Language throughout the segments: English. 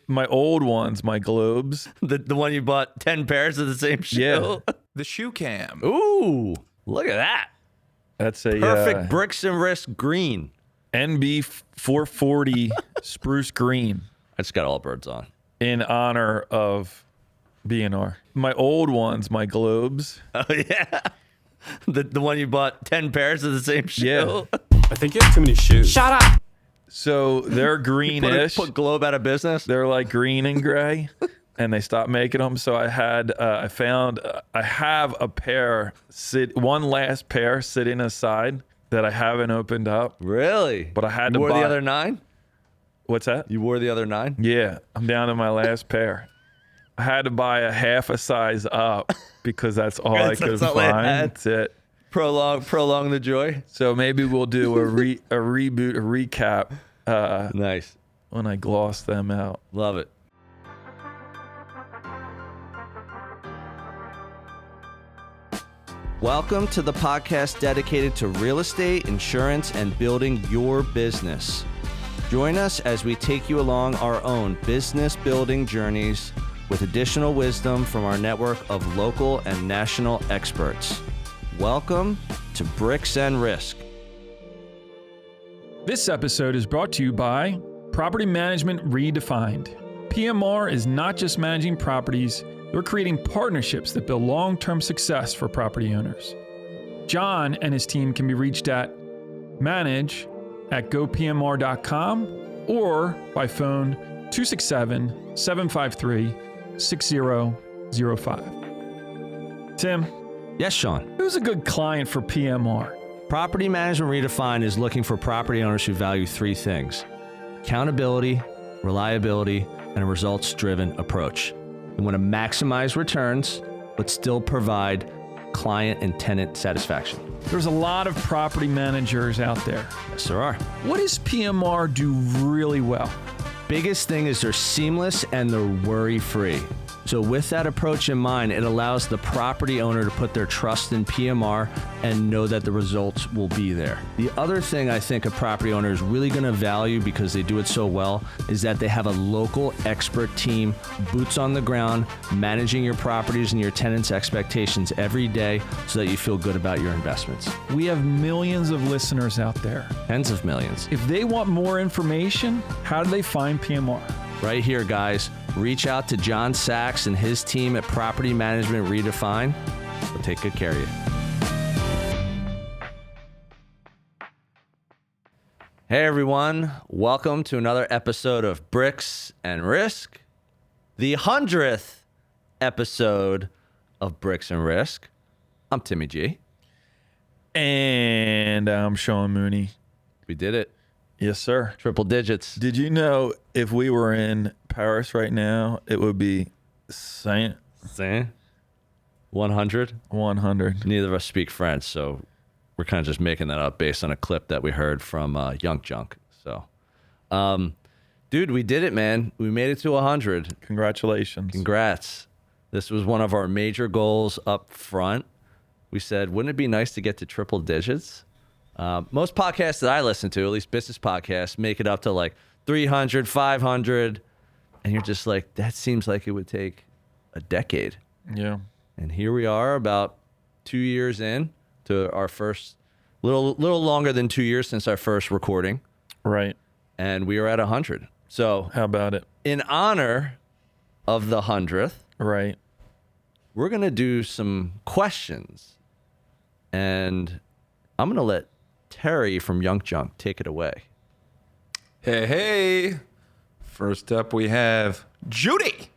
My old ones, my globes. The one you bought 10 pairs of the same shoe? Yeah. The shoe cam. Ooh, look at that. That's a Perfect Bricks and Risk green. NB 440 spruce green I just got all birds on. in honor of BNR. My old ones, my globes. Oh, yeah. The one you bought 10 pairs of the same shoe? Yeah. I think you have too many shoes. Shut up. So they're greenish. Put Globe out of business? They're like green and gray, and they stopped making them. So I have a pair, one last pair sitting aside that I haven't opened up. Really? But I had to wore buy the other 9? What's that? You wore the other 9? Yeah, I'm down to my last pair. I had to buy a half a size up because that's all I could That's all I find. had. That's it. Prolong the joy. So maybe we'll do a reboot, a recap Nice. when I gloss them out. Love it. Welcome to the podcast dedicated to real estate, insurance, and building your business. Join us as we take you along our own business building journeys with additional wisdom from our network of local and national experts. Welcome to Bricks and Risk. This episode is brought to you by Property Management Redefined. PMR is not just managing properties, they're creating partnerships that build long-term success for property owners. John and his team can be reached at manage@gopmr.com or by phone 267-753-6005. Tim, Yes, Sean. who's a good client for PMR? Property Management Redefined is looking for property owners who value 3 things: accountability, reliability, and a results-driven approach. They want to maximize returns, but still provide client and tenant satisfaction. There's a lot of property managers out there. Yes, there are. What does PMR do really well? Biggest thing is they're seamless and they're worry-free. So with that approach in mind, it allows the property owner to put their trust in PMR and know that the results will be there. The other thing I think a property owner is really going to value because they do it so well is that they have a local expert team, boots on the ground, managing your properties and your tenants' expectations every day so that you feel good about your investments. We have millions of listeners out there. Tens of millions. If they want more information, how do they find PMR? Right here, guys. Reach out to John Sachs and his team at Property Management Redefined. We'll take good care of you. Hey, everyone. Welcome to another episode of Bricks and Risk, the 100th episode of Bricks and Risk. I'm Timmy G. And I'm Sean Mooney. We did it. Yes, sir. Triple digits. Did you know if we were in Paris right now, it would be Saint 100. 100? Neither of us speak French, so we're kind of just making that up based on a clip that we heard from Young Junk. So, dude, we did it, man. We made it to 100. Congratulations. Congrats. This was one of our major goals up front. We said, wouldn't it be nice to get to triple digits? Most podcasts that I listen to, at least business podcasts, make it up to like 300, 500. And you're just like, that seems like it would take a decade. Yeah. And here we are about 2 years in to our first, little longer than 2 years since our first recording. Right. And we are at 100. So How about it? in honor of the 100th, Right. we're going to do some questions. And I'm going to let Terry from Young Junk take it away. Hey. First up, we have Judy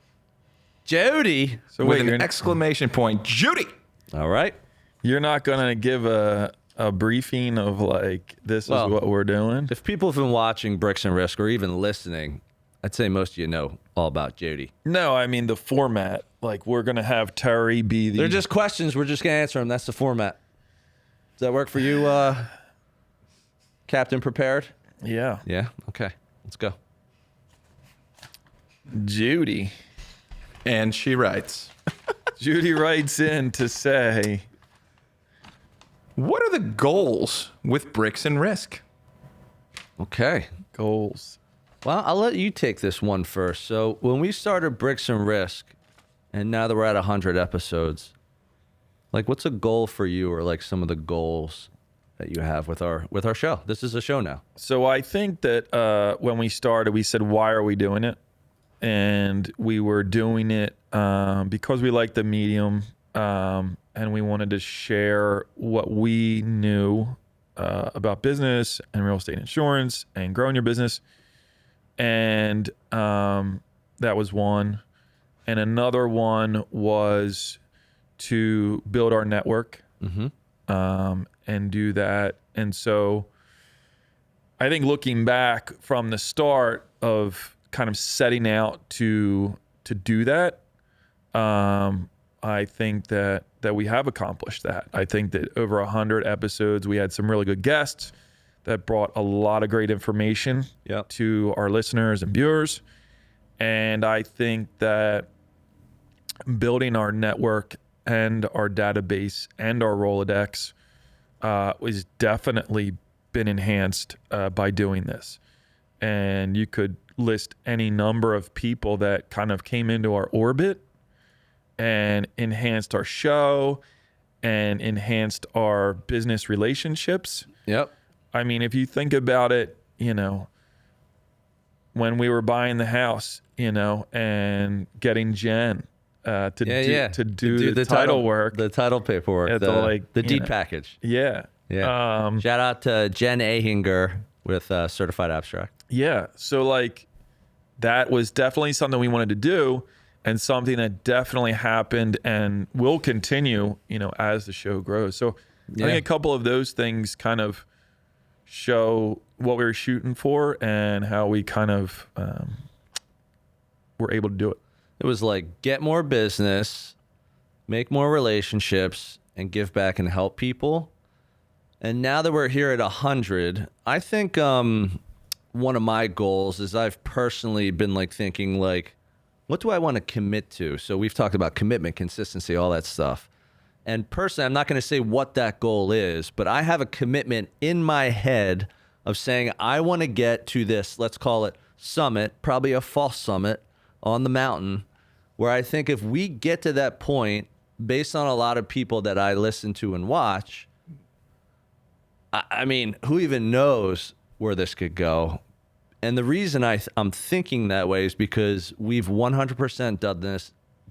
Jody. So with wait, an you're, exclamation point. Judy. All right. you're not going to give a briefing of like, this Well, is what we're doing? If people have been watching Bricks and Risk or even listening, I'd say most of you know all about Jody. No, I mean the format. Like, we're going to have Terry be the... They're just questions. We're just going to answer them. That's the format. Does that work for you, Captain Prepared? Yeah. Yeah? Okay. Let's go. Judy. And she writes, Judy writes in to say... what are the goals with Bricks and Risk? Okay. Goals. Well, I'll let you take this one first. So when we started Bricks and Risk, and now that we're at 100 episodes, like what's a goal for you, or like some of the goals that you have with our show? This is a show now. So I think that when we started, we said, why are we doing it? And we were doing it because we liked the medium, and we wanted to share what we knew about business and real estate insurance and growing your business. And that was one. And another one was to build our network and do that. And so I think looking back from the start of kind of setting out to do that, I think that we have accomplished that. I think that over 100 episodes, we had some really good guests that brought a lot of great information to our listeners and viewers. And I think that building our network and our database and our Rolodex was definitely been enhanced by doing this. And you could list any number of people that kind of came into our orbit and enhanced our show and enhanced our business relationships. Yep. I mean, if you think about it, when we were buying the house, and getting Jen to do the title work, the title paperwork, the deed package. Yeah. Yeah. Shout out to Jen Ahinger with Certified Abstract. Yeah. So like that was definitely something we wanted to do, and something that definitely happened and will continue, as the show grows. So I think a couple of those things kind of show what we were shooting for and how we kind of were able to do it. It was like get more business, make more relationships, and give back and help people. And now that we're here at 100, I think one of my goals is I've personally been like thinking like, what do I want to commit to? So we've talked about commitment, consistency, all that stuff. And personally, I'm not going to say what that goal is, but I have a commitment in my head of saying I want to get to this, let's call it summit, probably a false summit on the mountain, where I think if we get to that point, based on a lot of people that I listen to and watch, I mean, who even knows where this could go? And the reason I'm thinking that way is because we've 100%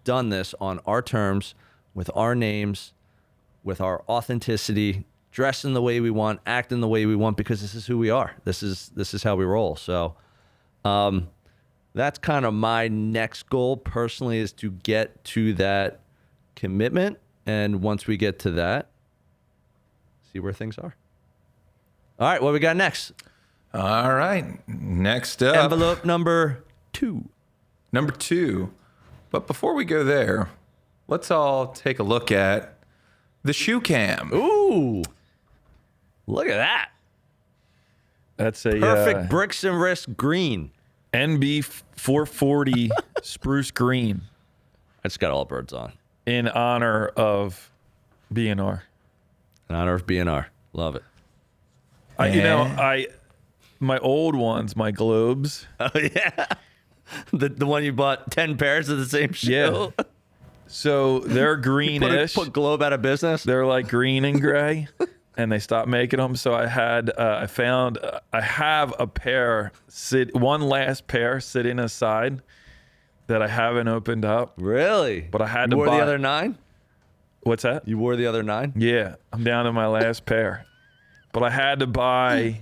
done this on our terms, with our names, with our authenticity, dressing the way we want, acting the way we want, because this is who we are. This is how we roll. So that's kind of my next goal personally, is to get to that commitment. And once we get to that, see where things are. All right, what we got next? All right. Next up. Envelope number 2. Number 2. But before we go there, let's all take a look at the shoe cam. Ooh. Look at that. That's a Perfect Bricks and Risk green. NB 440 spruce green I just got all birds on. in honor of BNR. In honor of BNR. Love it. My old ones, my globes. Oh, yeah. The one you bought 10 pairs of the same shoe. Yeah. So they're greenish. Put Globe out of business. They're like green and gray, and they stopped making them. So I have a pair, one last pair sitting aside that I haven't opened up. Really? But I had you to wore buy. the other 9? What's that? You wore the other 9? Yeah, I'm down to my last pair. But I had to buy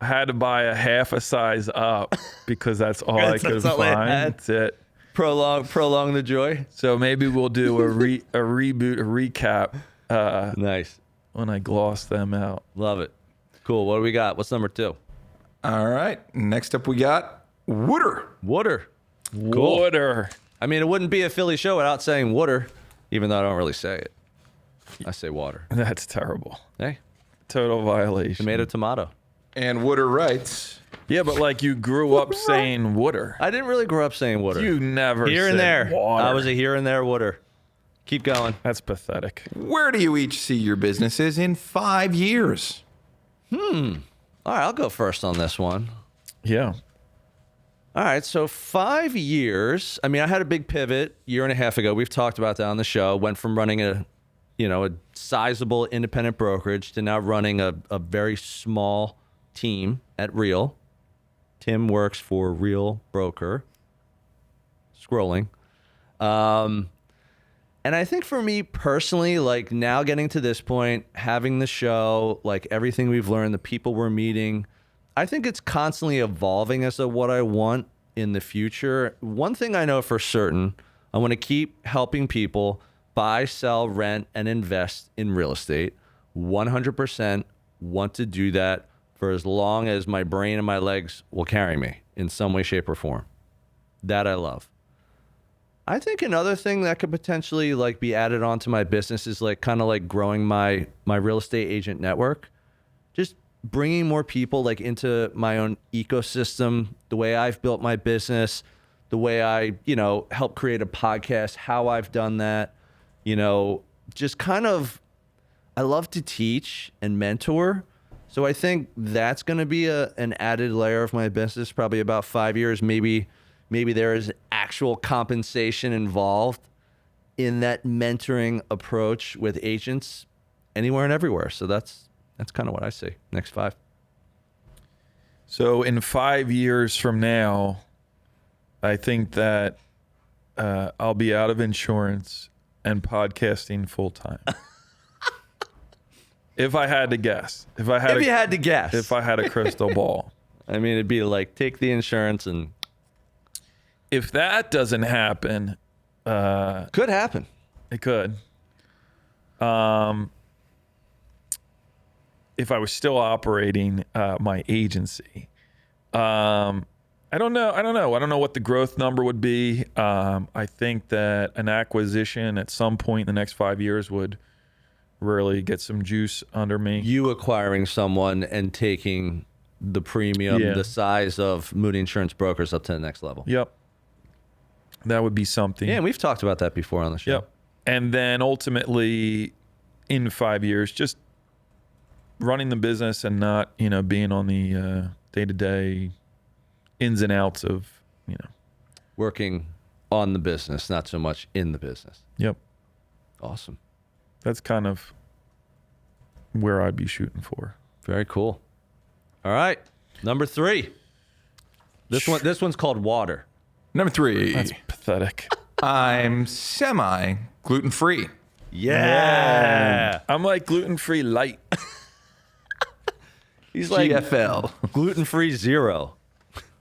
a half a size up because that's all I could all I find. had. That's it. Prolong the joy. So maybe we'll do a reboot, a recap Nice. when I gloss them out. Love it. Cool. What do we got? What's number 2? All right. Next up, we got Wooder. Water. Water. I mean, it wouldn't be a Philly show without saying water, even though I don't really say it. I say water. That's terrible. Hey, Total violation. tomato. And Wooder writes, Yeah, but like you grew up saying water. I didn't really grow up saying water. You never Here said and there. water. I was a here and there water. Keep going. That's pathetic. where do you each see your businesses in 5 years? All right, I'll go first on this one. Yeah. All right, so 5 years. I mean, I had a big pivot year and a half ago. We've talked about that on the show. Went from running a sizable independent brokerage to now running a very small team at Real. Tim works for Real Broker. Scrolling. And I think for me personally, like now getting to this point, having the show, like everything we've learned, the people we're meeting, I think it's constantly evolving as to what I want in the future. One thing I know for certain, I want to keep helping people buy, sell, rent, and invest in real estate. 100% want to do that for as long as my brain and my legs will carry me in some way, shape, or form. That I love. I think another thing that could potentially like be added onto my business is like kind of like growing my real estate agent network. Just bringing more people like into my own ecosystem, the way I've built my business, the way I, help create a podcast, how I've done that, just kind of, I love to teach and mentor. So I think that's going to be an added layer of my business, probably about 5 years. Maybe there is actual compensation involved in that mentoring approach with agents anywhere and everywhere. So that's kind of what I see. Next 5. So in 5 years from now, I think that I'll be out of insurance and podcasting full time. If I had to guess. If you had to guess. If I had a crystal ball. I mean, it'd be like take the insurance and... If that doesn't happen... could happen. It could. If I was still operating my agency. I don't know. I don't know what the growth number would be. I think that an acquisition at some point in the next 5 years would really get some juice under me. You acquiring someone and taking the premium, the size of Moody Insurance Brokers up to the next level. Yep. That would be something. Yeah, and we've talked about that before on the show. Yep. And then ultimately, in 5 years, just running the business and not, being on the day-to-day ins and outs of, working on the business, not so much in the business. Yep. Awesome. That's kind of where I'd be shooting for. Very cool. All right. Number 3. This one's called water. Number 3. That's pathetic. I'm semi gluten-free. Yeah. I'm like gluten-free light. He's like GFL. gluten-free 0.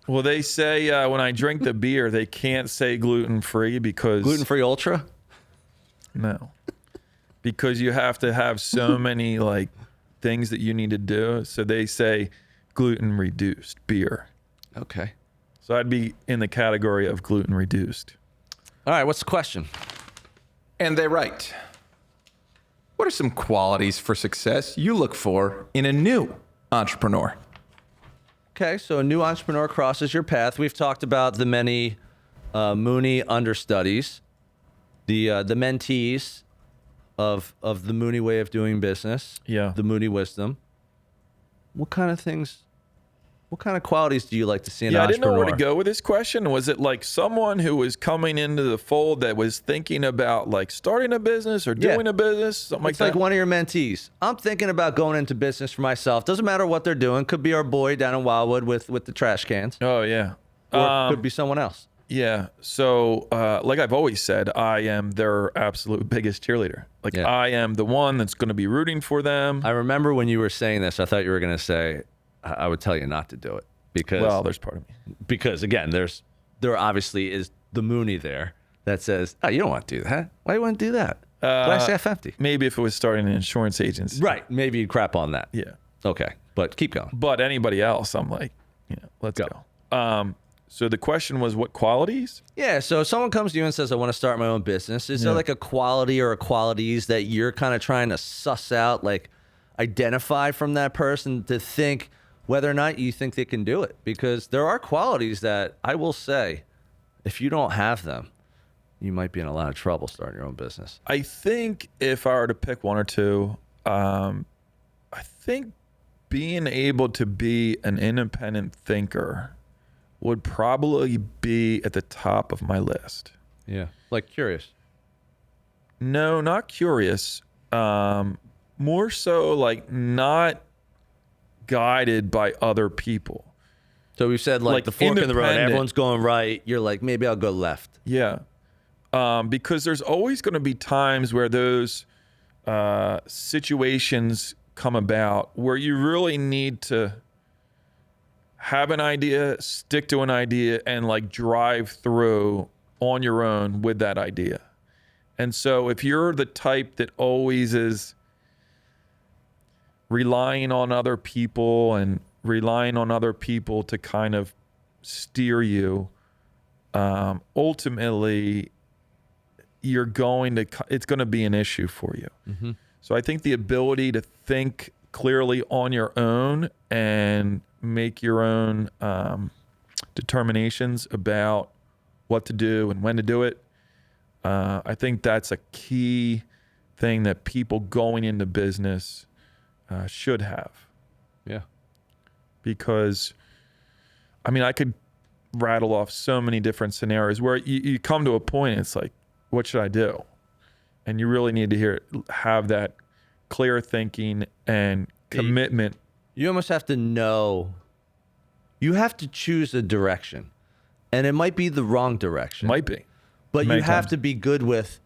Well, they say when I drink the beer, they can't say gluten-free because... Gluten-free ultra? No. Because you have to have so many like things that you need to do. So they say gluten-reduced beer. Okay. So I'd be in the category of gluten-reduced. All right, what's the question? And they write, what are some qualities for success you look for in a new entrepreneur? Okay, so a new entrepreneur crosses your path. We've talked about the many Mooney understudies, the mentees of the Mooney way of doing business. Yeah. The Mooney wisdom. What kind of qualities do you like to see in an I didn't know entrepreneur? where to go with this question. Was it like someone who was coming into the fold that was thinking about like starting a business or doing a business, something It's like like that? one of your mentees. I'm thinking about going into business for myself. Doesn't matter what they're doing. Could be our boy down in Wildwood with the trash cans. Oh, yeah. Or could be someone else. Yeah. So, like I've always said, I am their absolute biggest cheerleader. Like, Yeah. I am the one that's going to be rooting for them. I remember when you were saying this, I thought you were going to say, I would tell you not to do it. Well, there's part of me. Because again, there obviously is the Mooney there that says, oh, you don't want to do that. Why do you want to do that? Glass half empty. Maybe if it was starting an insurance agency. Right. Maybe you'd crap on that. Yeah. Okay. But keep going. But anybody else, I'm like, let's go. So the question was what qualities? Yeah. So if someone comes to you and says, I want to start my own business, is there like a quality or a qualities that you're kind of trying to suss out, like identify from that person to think whether or not you think they can do it? Because there are qualities that I will say, if you don't have them, you might be in a lot of trouble starting your own business. I think if I were to pick one or two, I think being able to be an independent thinker would probably be at the top of my list. Yeah. Like curious. No, not curious. More so like not guided by other people. So we've said like the fork in the road, independent. everyone's going right. You're like, maybe I'll go left. Yeah. Because there's always going to be times where those situations come about where you really need to have an idea, stick to an idea, and like drive through on your own with that idea. And so if you're the type that always is relying on other people and relying on other people to kind of steer you, ultimately it's going to be an issue for you. Mm-hmm. So I think the ability to think clearly on your own and make your own determinations about what to do and when to do it, I think that's a key thing that people going into business should have. Yeah. Because, I mean, I could rattle off so many different scenarios where you come to a point and it's like, what should I do? And you really need to have that clear thinking and commitment. You almost have to know. You have to choose a direction. And it might be the wrong direction. Might be. But Many you have times. to be good with,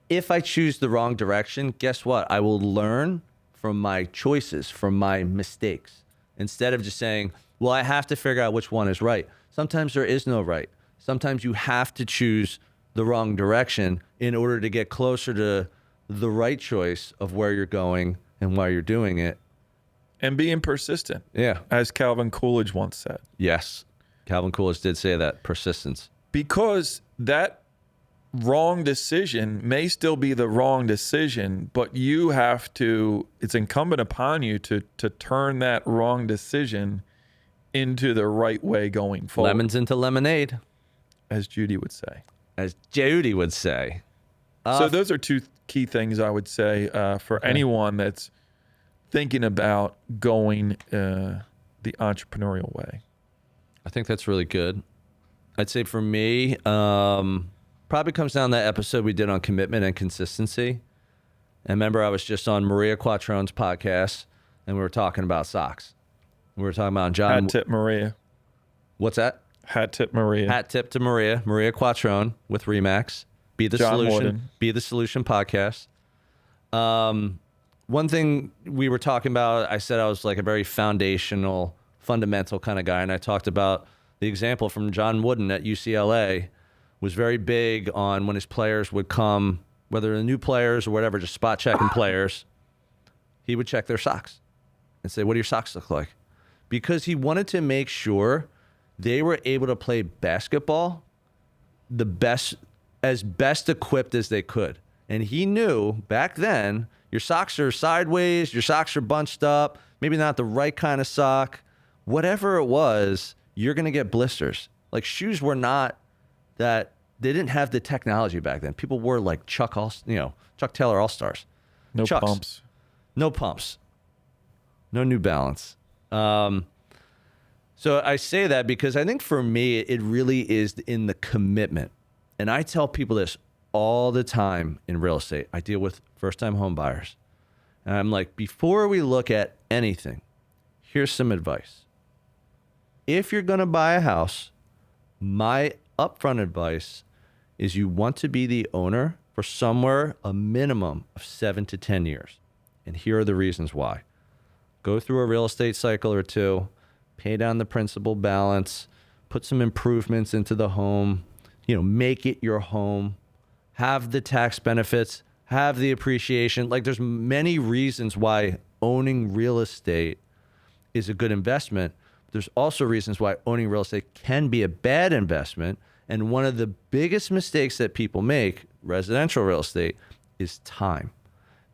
if I choose the wrong direction, guess what? I will learn from my choices, from my mistakes. Instead of just saying, well, I have to figure out which one is right. Sometimes there is no right. Sometimes you have to choose the wrong direction in order to get closer to the right choice of where you're going and why you're doing it. And being persistent. Yeah. As Calvin Coolidge once said. Yes. Calvin Coolidge did say that, persistence. Because that wrong decision may still be the wrong decision, but it's incumbent upon you to turn that wrong decision into the right way going forward. Lemons into lemonade, as Judy would say. as Judy would say. So those are two key things I would say for anyone that's thinking about going the entrepreneurial way. I think that's really good. I'd say for me, probably comes down to that episode we did on commitment and consistency. And remember, I was just on Maria Quattrone's podcast, and we were talking about socks. We were talking about John. Hat tip Maria. What's that? Hat tip Maria. Hat tip to Maria Quattrone with Remax. Be the John Solution. Warden. Be the Solution podcast. One thing we were talking about, I said I was like a very foundational, fundamental kind of guy, and I talked about the example from John Wooden at UCLA was very big on when his players would come, whether they're new players or whatever, just spot checking players, he would check their socks and say, what do your socks look like? Because he wanted to make sure they were able to play basketball as best equipped as they could. And he knew back then, your socks are sideways, your socks are bunched up, maybe not the right kind of sock. Whatever it was, you're going to get blisters. Like shoes were not that, they didn't have the technology back then. People wore like Chuck Taylor All-Stars. No Chucks. pumps. No pumps. No New Balance. So I say that because I think for me, it really is in the commitment. And I tell people this all the time in real estate. I deal with first-time home buyers. And I'm like, before we look at anything, here's some advice. If you're going to buy a house, my upfront advice is you want to be the owner for somewhere a minimum of 7 to 10 years. And here are the reasons why. Go through a real estate cycle or two, pay down the principal balance, put some improvements into the home, make it your home, have the tax benefits, have the appreciation. Like there's many reasons why owning real estate is a good investment. There's also reasons why owning real estate can be a bad investment. And one of the biggest mistakes that people make, residential real estate, is time.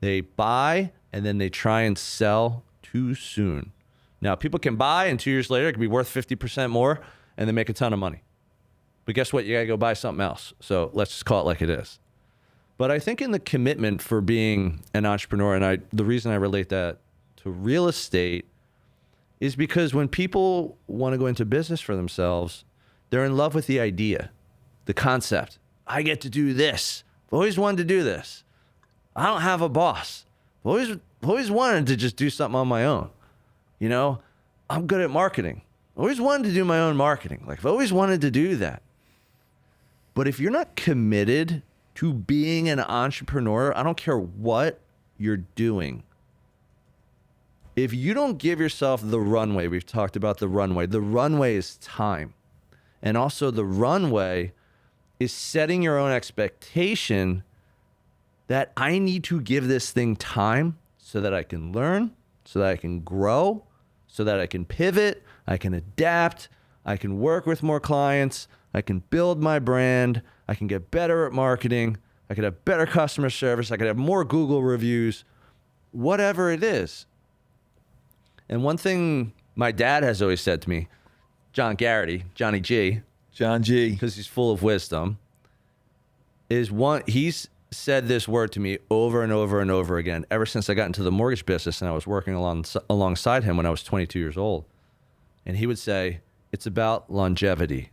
They buy and then they try and sell too soon. Now, people can buy and 2 years later it can be worth 50% more and they make a ton of money. But guess what? You got to go buy something else. So let's just call it like it is. But I think in the commitment for being an entrepreneur, and the reason I relate that to real estate is because when people want to go into business for themselves, They're in love with the idea, the concept. I get to do this. I've always wanted to do this. I don't have a boss. I've always wanted to just do something on my own. You know, I'm good at marketing. I always wanted to do my own marketing. Like, I've always wanted to do that. But if you're not committed to being an entrepreneur, I don't care what you're doing. If you don't give yourself the runway, we've talked about the runway is time. And also the runway is setting your own expectation that I need to give this thing time so that I can learn, so that I can grow, so that I can pivot, I can adapt, I can work with more clients, I can build my brand, I can get better at marketing, I can have better customer service, I can have more Google reviews, whatever it is. And one thing my dad has always said to me, John Garrity, Johnny G, John G. because he's full of wisdom, he's said this word to me over and over and over again ever since I got into the mortgage business and I was working alongside him when I was 22 years old. And he would say, it's about longevity.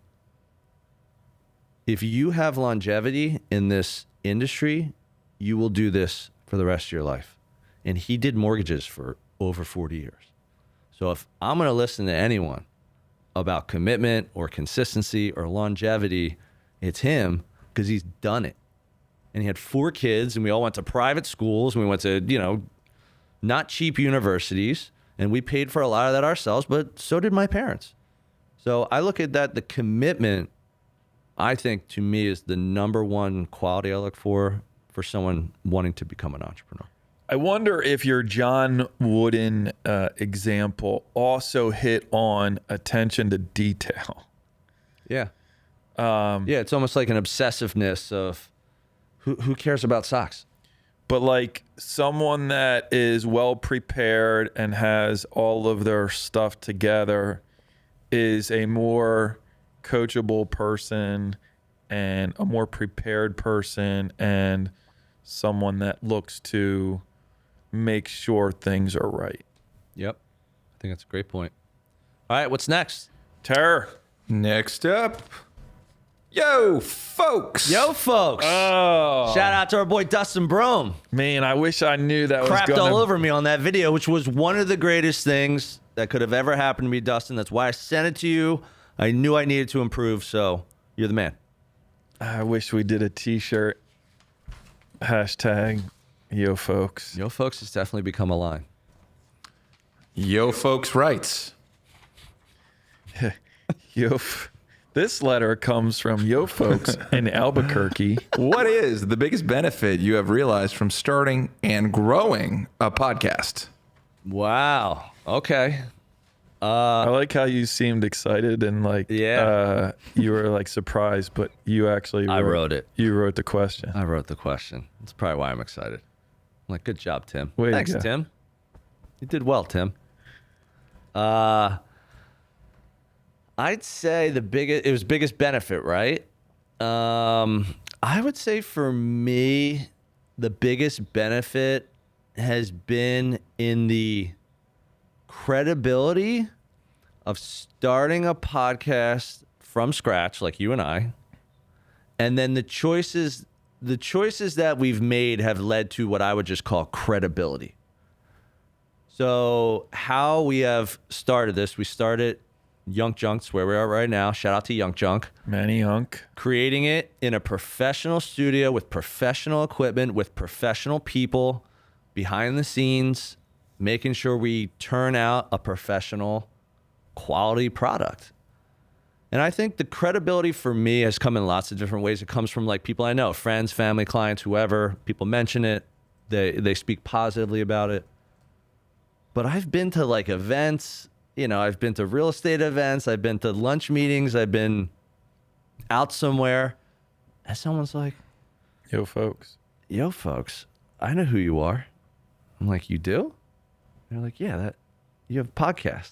If you have longevity in this industry, you will do this for the rest of your life. And he did mortgages for over 40 years. So if I'm going to listen to anyone about commitment or consistency or longevity, it's him, because he's done it. And he had 4 kids, and we all went to private schools, and we went to, not cheap universities, and we paid for a lot of that ourselves, but so did my parents. So I look at that, the commitment, I think, to me, is the number one quality I look for someone wanting to become an entrepreneur. I wonder if your John Wooden example also hit on attention to detail. Yeah. It's almost like an obsessiveness of who cares about socks? But like someone that is well prepared and has all of their stuff together is a more coachable person and a more prepared person and someone that looks to make sure things are right. Yep. I think that's a great point. All right, what's next? Terror. Next up, Yo, folks. Yo, folks. Oh. Shout out to our boy Dustin Brome. Man, I wish I knew that Crapped was going all over me on that video, which was one of the greatest things that could have ever happened to me, Dustin. That's why I sent it to you. I knew I needed to improve, so you're the man. I wish we did a t-shirt. Hashtag Yo, folks. Yo, folks has definitely become a line. Yo, folks writes. This letter comes from Yo folks in Albuquerque. What is the biggest benefit you have realized from starting and growing a podcast? Wow. Okay. I like how you seemed excited and like, you were like surprised, but you actually I wrote it. You wrote the question. I wrote the question. That's probably why I'm excited. I'm like, good job, Tim. Way to Thanks, go. Tim. You did well, Tim. I'd say it was biggest benefit, right? I would say for me, the biggest benefit has been in the credibility of starting a podcast from scratch, like you and I, and then the choices that we've made have led to what I would just call credibility. So how we have started this, we started Yunk Junk's where we are right now. Shout out to Yunk Junk. Manny Hunk. Creating it in a professional studio with professional equipment, with professional people behind the scenes, making sure we turn out a professional quality product. And I think the credibility for me has come in lots of different ways. It comes from like people I know, friends, family, clients, whoever. People mention it. They speak positively about it. But I've been to like events, I've been to real estate events. I've been to lunch meetings. I've been out somewhere. And someone's like, Yo folks. Yo, folks, I know who you are. I'm like, you do? And they're like, yeah, you have a podcast.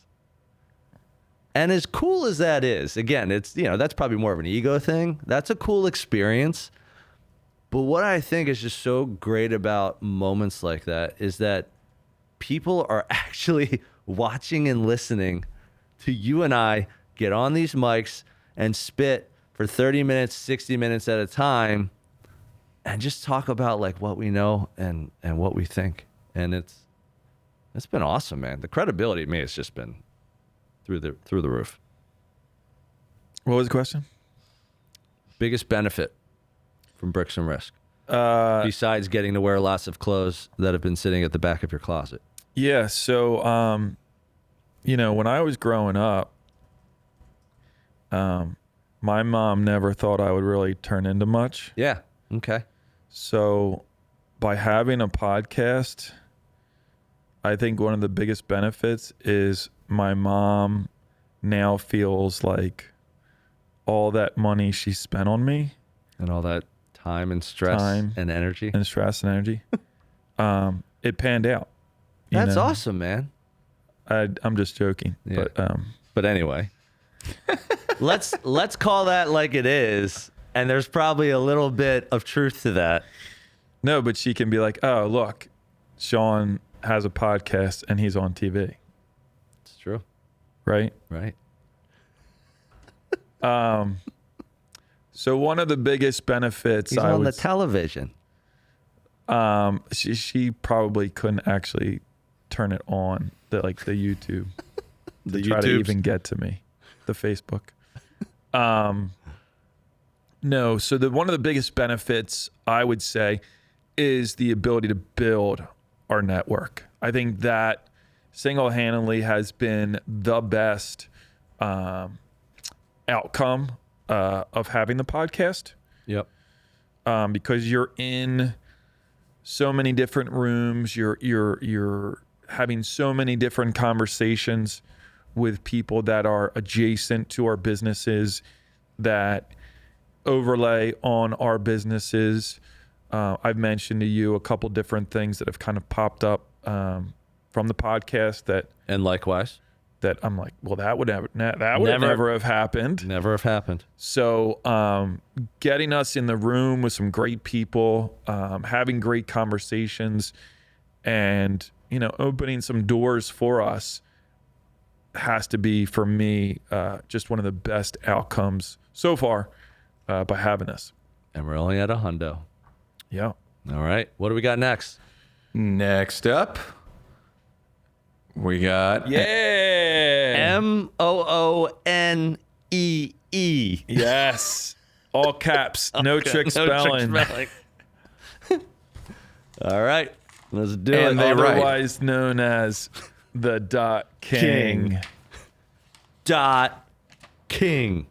And as cool as that is, again, it's, that's probably more of an ego thing. That's a cool experience. But what I think is just so great about moments like that is that people are actually watching and listening to you and I get on these mics and spit for 30 minutes, 60 minutes at a time and just talk about like what we know and what we think. And it's been awesome, man. The credibility of me has just been through the roof. What was the question? Biggest benefit from Bricks and Risk? Besides getting to wear lots of clothes that have been sitting at the back of your closet. Yeah. So, you know, when I was growing up, my mom never thought I would really turn into much. Yeah. Okay. So by having a podcast, I think one of the biggest benefits is my mom now feels like all that money she spent on me And all that time and stress and energy. It panned out. you That's know? awesome, man. I'm just joking. Yeah. But But anyway, let's call that like it is. And there's probably a little bit of truth to that. no, but she can be like, oh, look, Sean has a podcast and he's on TV, It's true. right? Right. So one of the biggest benefits He's I on would the television. she probably couldn't actually turn it on, the YouTube to try to even get to me, the Facebook. No, so one of the biggest benefits I would say is the ability to build our network. I think that single-handedly has been the best outcome of having the podcast. Yep. Because you're in so many different rooms, you're having so many different conversations with people that are adjacent to our businesses, that overlay on our businesses. I've mentioned to you a couple different things that have kind of popped up from the podcast And likewise. that I'm like, well, that would never have happened. Never have happened. So getting us in the room with some great people, having great conversations, and opening some doors for us has to be, for me, just one of the best outcomes so far by having us. And we're only at a hundo. Yeah. All right. What do we got next? Next up, we got Yeah. Moonee. Yes. All caps. No trick spelling. All right. Let's do And it. they write. Otherwise known as the Dot King. King.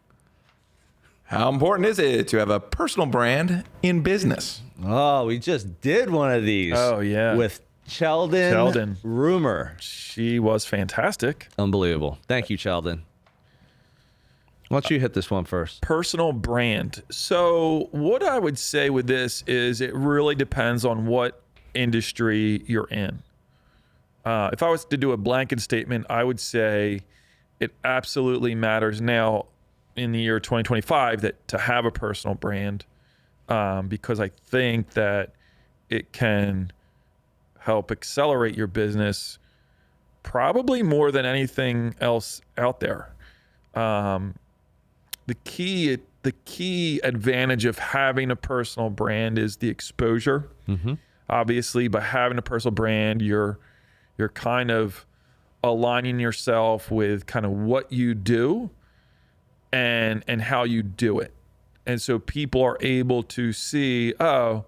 How important is it to have a personal brand in business? Oh, we just did one of these. Oh, yeah. With Sheldon Rumor. She was fantastic. Unbelievable. Thank you, Sheldon. Why don't you hit this one first? Personal brand. So what I would say with this is it really depends on what industry you're in. If I was to do a blanket statement, I would say it absolutely matters now in the year 2025 that to have a personal brand, because I think that it can help accelerate your business probably more than anything else out there. The key advantage of having a personal brand is the exposure. Mm-hmm. Obviously, by having a personal brand, you're kind of aligning yourself with kind of what you do and how you do it. And so people are able to see, oh,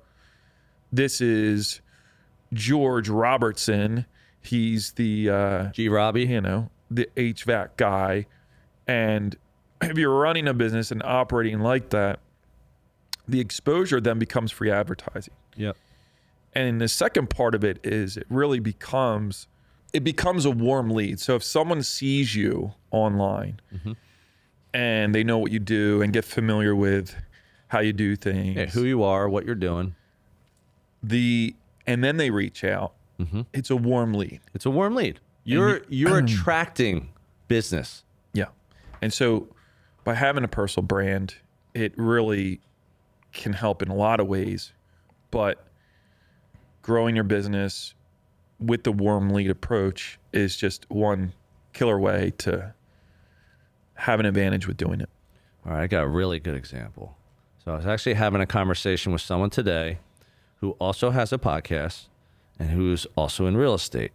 this is George Robertson. He's the G. Robbie. the HVAC guy. And if you're running a business and operating like that, the exposure then becomes free advertising. Yep. And the second part of it is it becomes a warm lead. So if someone sees you online and they know what you do and get familiar with how you do things, Yeah, who you are, what you're doing. and then they reach out, it's a warm lead. It's a warm lead. You're attracting business. Yeah. And so by having a personal brand, it really can help in a lot of ways, but growing your business with the warm lead approach is just one killer way to have an advantage with doing it. All right, I got a really good example. So I was actually having a conversation with someone today who also has a podcast and who's also in real estate.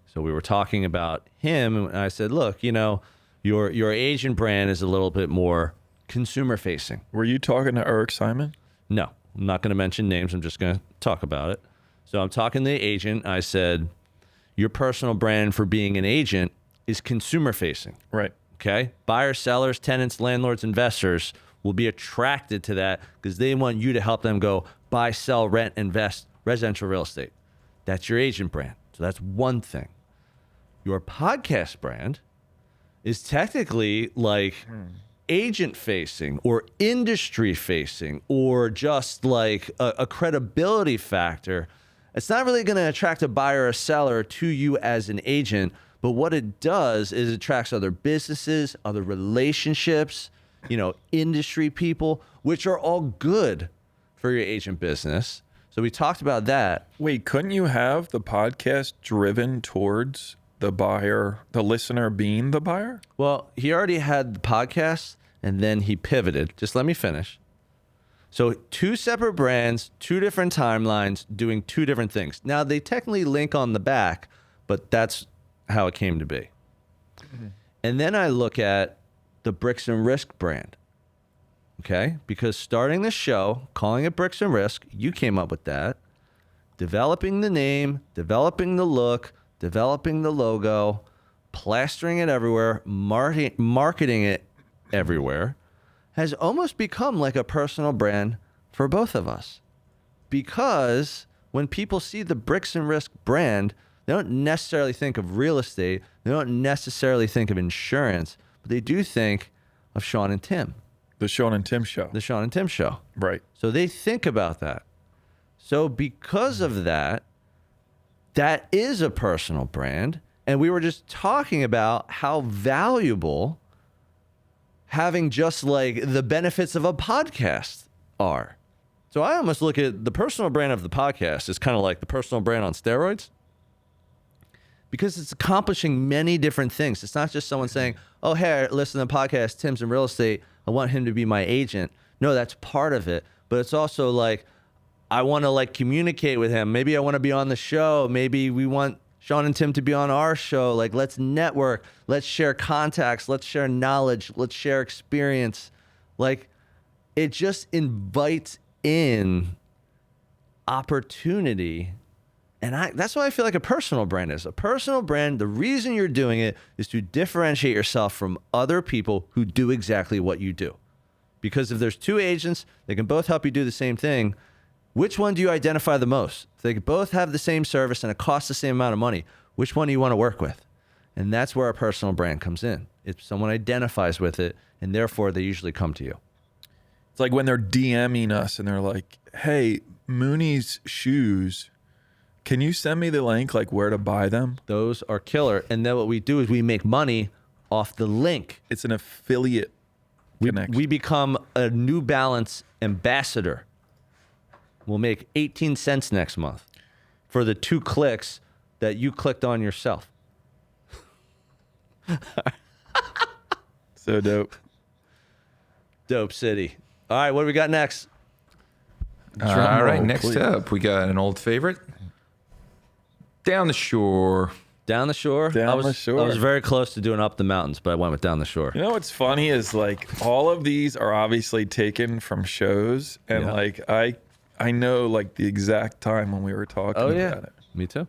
So we were talking about him, and I said, look, your agent brand is a little bit more consumer facing. Were you talking to Eric Simon? No, I'm not going to mention names. I'm just going to talk about it. So I'm talking to the agent. I said, your personal brand for being an agent is consumer facing. Right. Okay. Buyers, sellers, tenants, landlords, investors will be attracted to that because they want you to help them go buy, sell, rent, invest residential real estate. That's your agent brand. So that's one thing. Your podcast brand is technically like agent facing or industry facing or just like a credibility factor. It's not really going to attract a buyer or a seller to you as an agent, but what it does is it attracts other businesses, other relationships, industry people, which are all good for your agent business. So we talked about that. Wait, couldn't you have the podcast driven towards the buyer, the listener being the buyer? Well, he already had the podcast and then he pivoted. Just let me finish. So 2 separate brands, 2 different timelines, doing 2 different things. Now they technically link on the back, but that's how it came to be. Mm-hmm. And then I look at the Bricks and Risk brand. Okay? Because starting the show, calling it Bricks and Risk, you came up with that. Developing the name, developing the look, developing the logo, plastering it everywhere, marketing it everywhere, has almost become like a personal brand for both of us. Because when people see the Bricks and Risk brand, they don't necessarily think of real estate. They don't necessarily think of insurance, but they do think of Sean and Tim. The Sean and Tim show. The Sean and Tim show. Right. So they think about that. So because of that, that is a personal brand. And we were just talking about how valuable having just like the benefits of a podcast are. So I almost look at the personal brand of the podcast as kind of like the personal brand on steroids, because it's accomplishing many different things. It's not just someone saying, oh, hey, listen to the podcast, Tim's in real estate. I want him to be my agent. No, that's part of it. But it's also like, I want to like communicate with him. Maybe I want to be on the show. Maybe we want Sean and Tim to be on our show. Like, let's network. Let's share contacts. Let's share knowledge. Let's share experience. Like, it just invites in opportunity. And that's why I feel like a personal brand is. A personal brand, the reason you're doing it is to differentiate yourself from other people who do exactly what you do. Because if there's 2 agents, they can both help you do the same thing. Which one do you identify the most? If they both have the same service and it costs the same amount of money, which one do you want to work with? And that's where a personal brand comes in. If someone identifies with it, and therefore they usually come to you. It's like when they're DMing us and they're like, hey, Mooney's shoes, can you send me the link, like where to buy them? Those are killer. And then what we do is we make money off the link. It's an affiliate connection. We become a New Balance ambassador. We'll make 18 cents next month for the 2 clicks that you clicked on yourself. So dope. Dope city. All right, what do we got next? All right, roll, next please. up, we got an old favorite. Down the Shore. Down the shore? Down the shore. I was very close to doing Up the Mountains, but I went with Down the Shore. You know what's funny is like all of these are obviously taken from shows, and Yeah. like I know like the exact time when we were talking Oh, yeah. about it. Me too.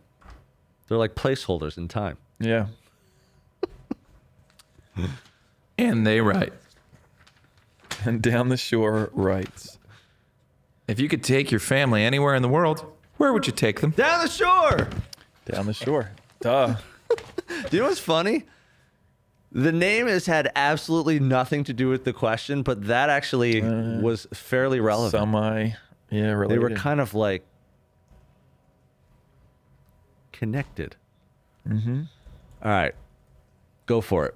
They're like placeholders in time. Yeah. And they write, And Down the Shore writes, if you could take your family anywhere in the world, where would you take them? Down the Shore! Down the Shore. Duh. Do you know what's funny? The name has had absolutely nothing to do with the question, but that actually was fairly relevant. Yeah, related. They were kind of like connected. Mm-hmm. All right. Go for it.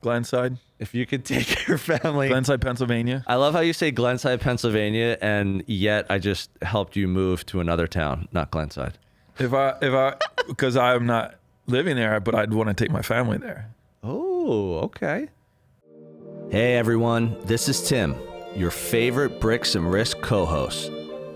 Glenside. If you could take your family. Glenside, Pennsylvania. I love how you say Glenside, Pennsylvania, and yet I just helped you move to another town, not Glenside. If I, because I'm not living there, but I'd want to take my family there. Oh, okay. Hey everyone, this is Tim, your favorite Bricks and Risk co-host.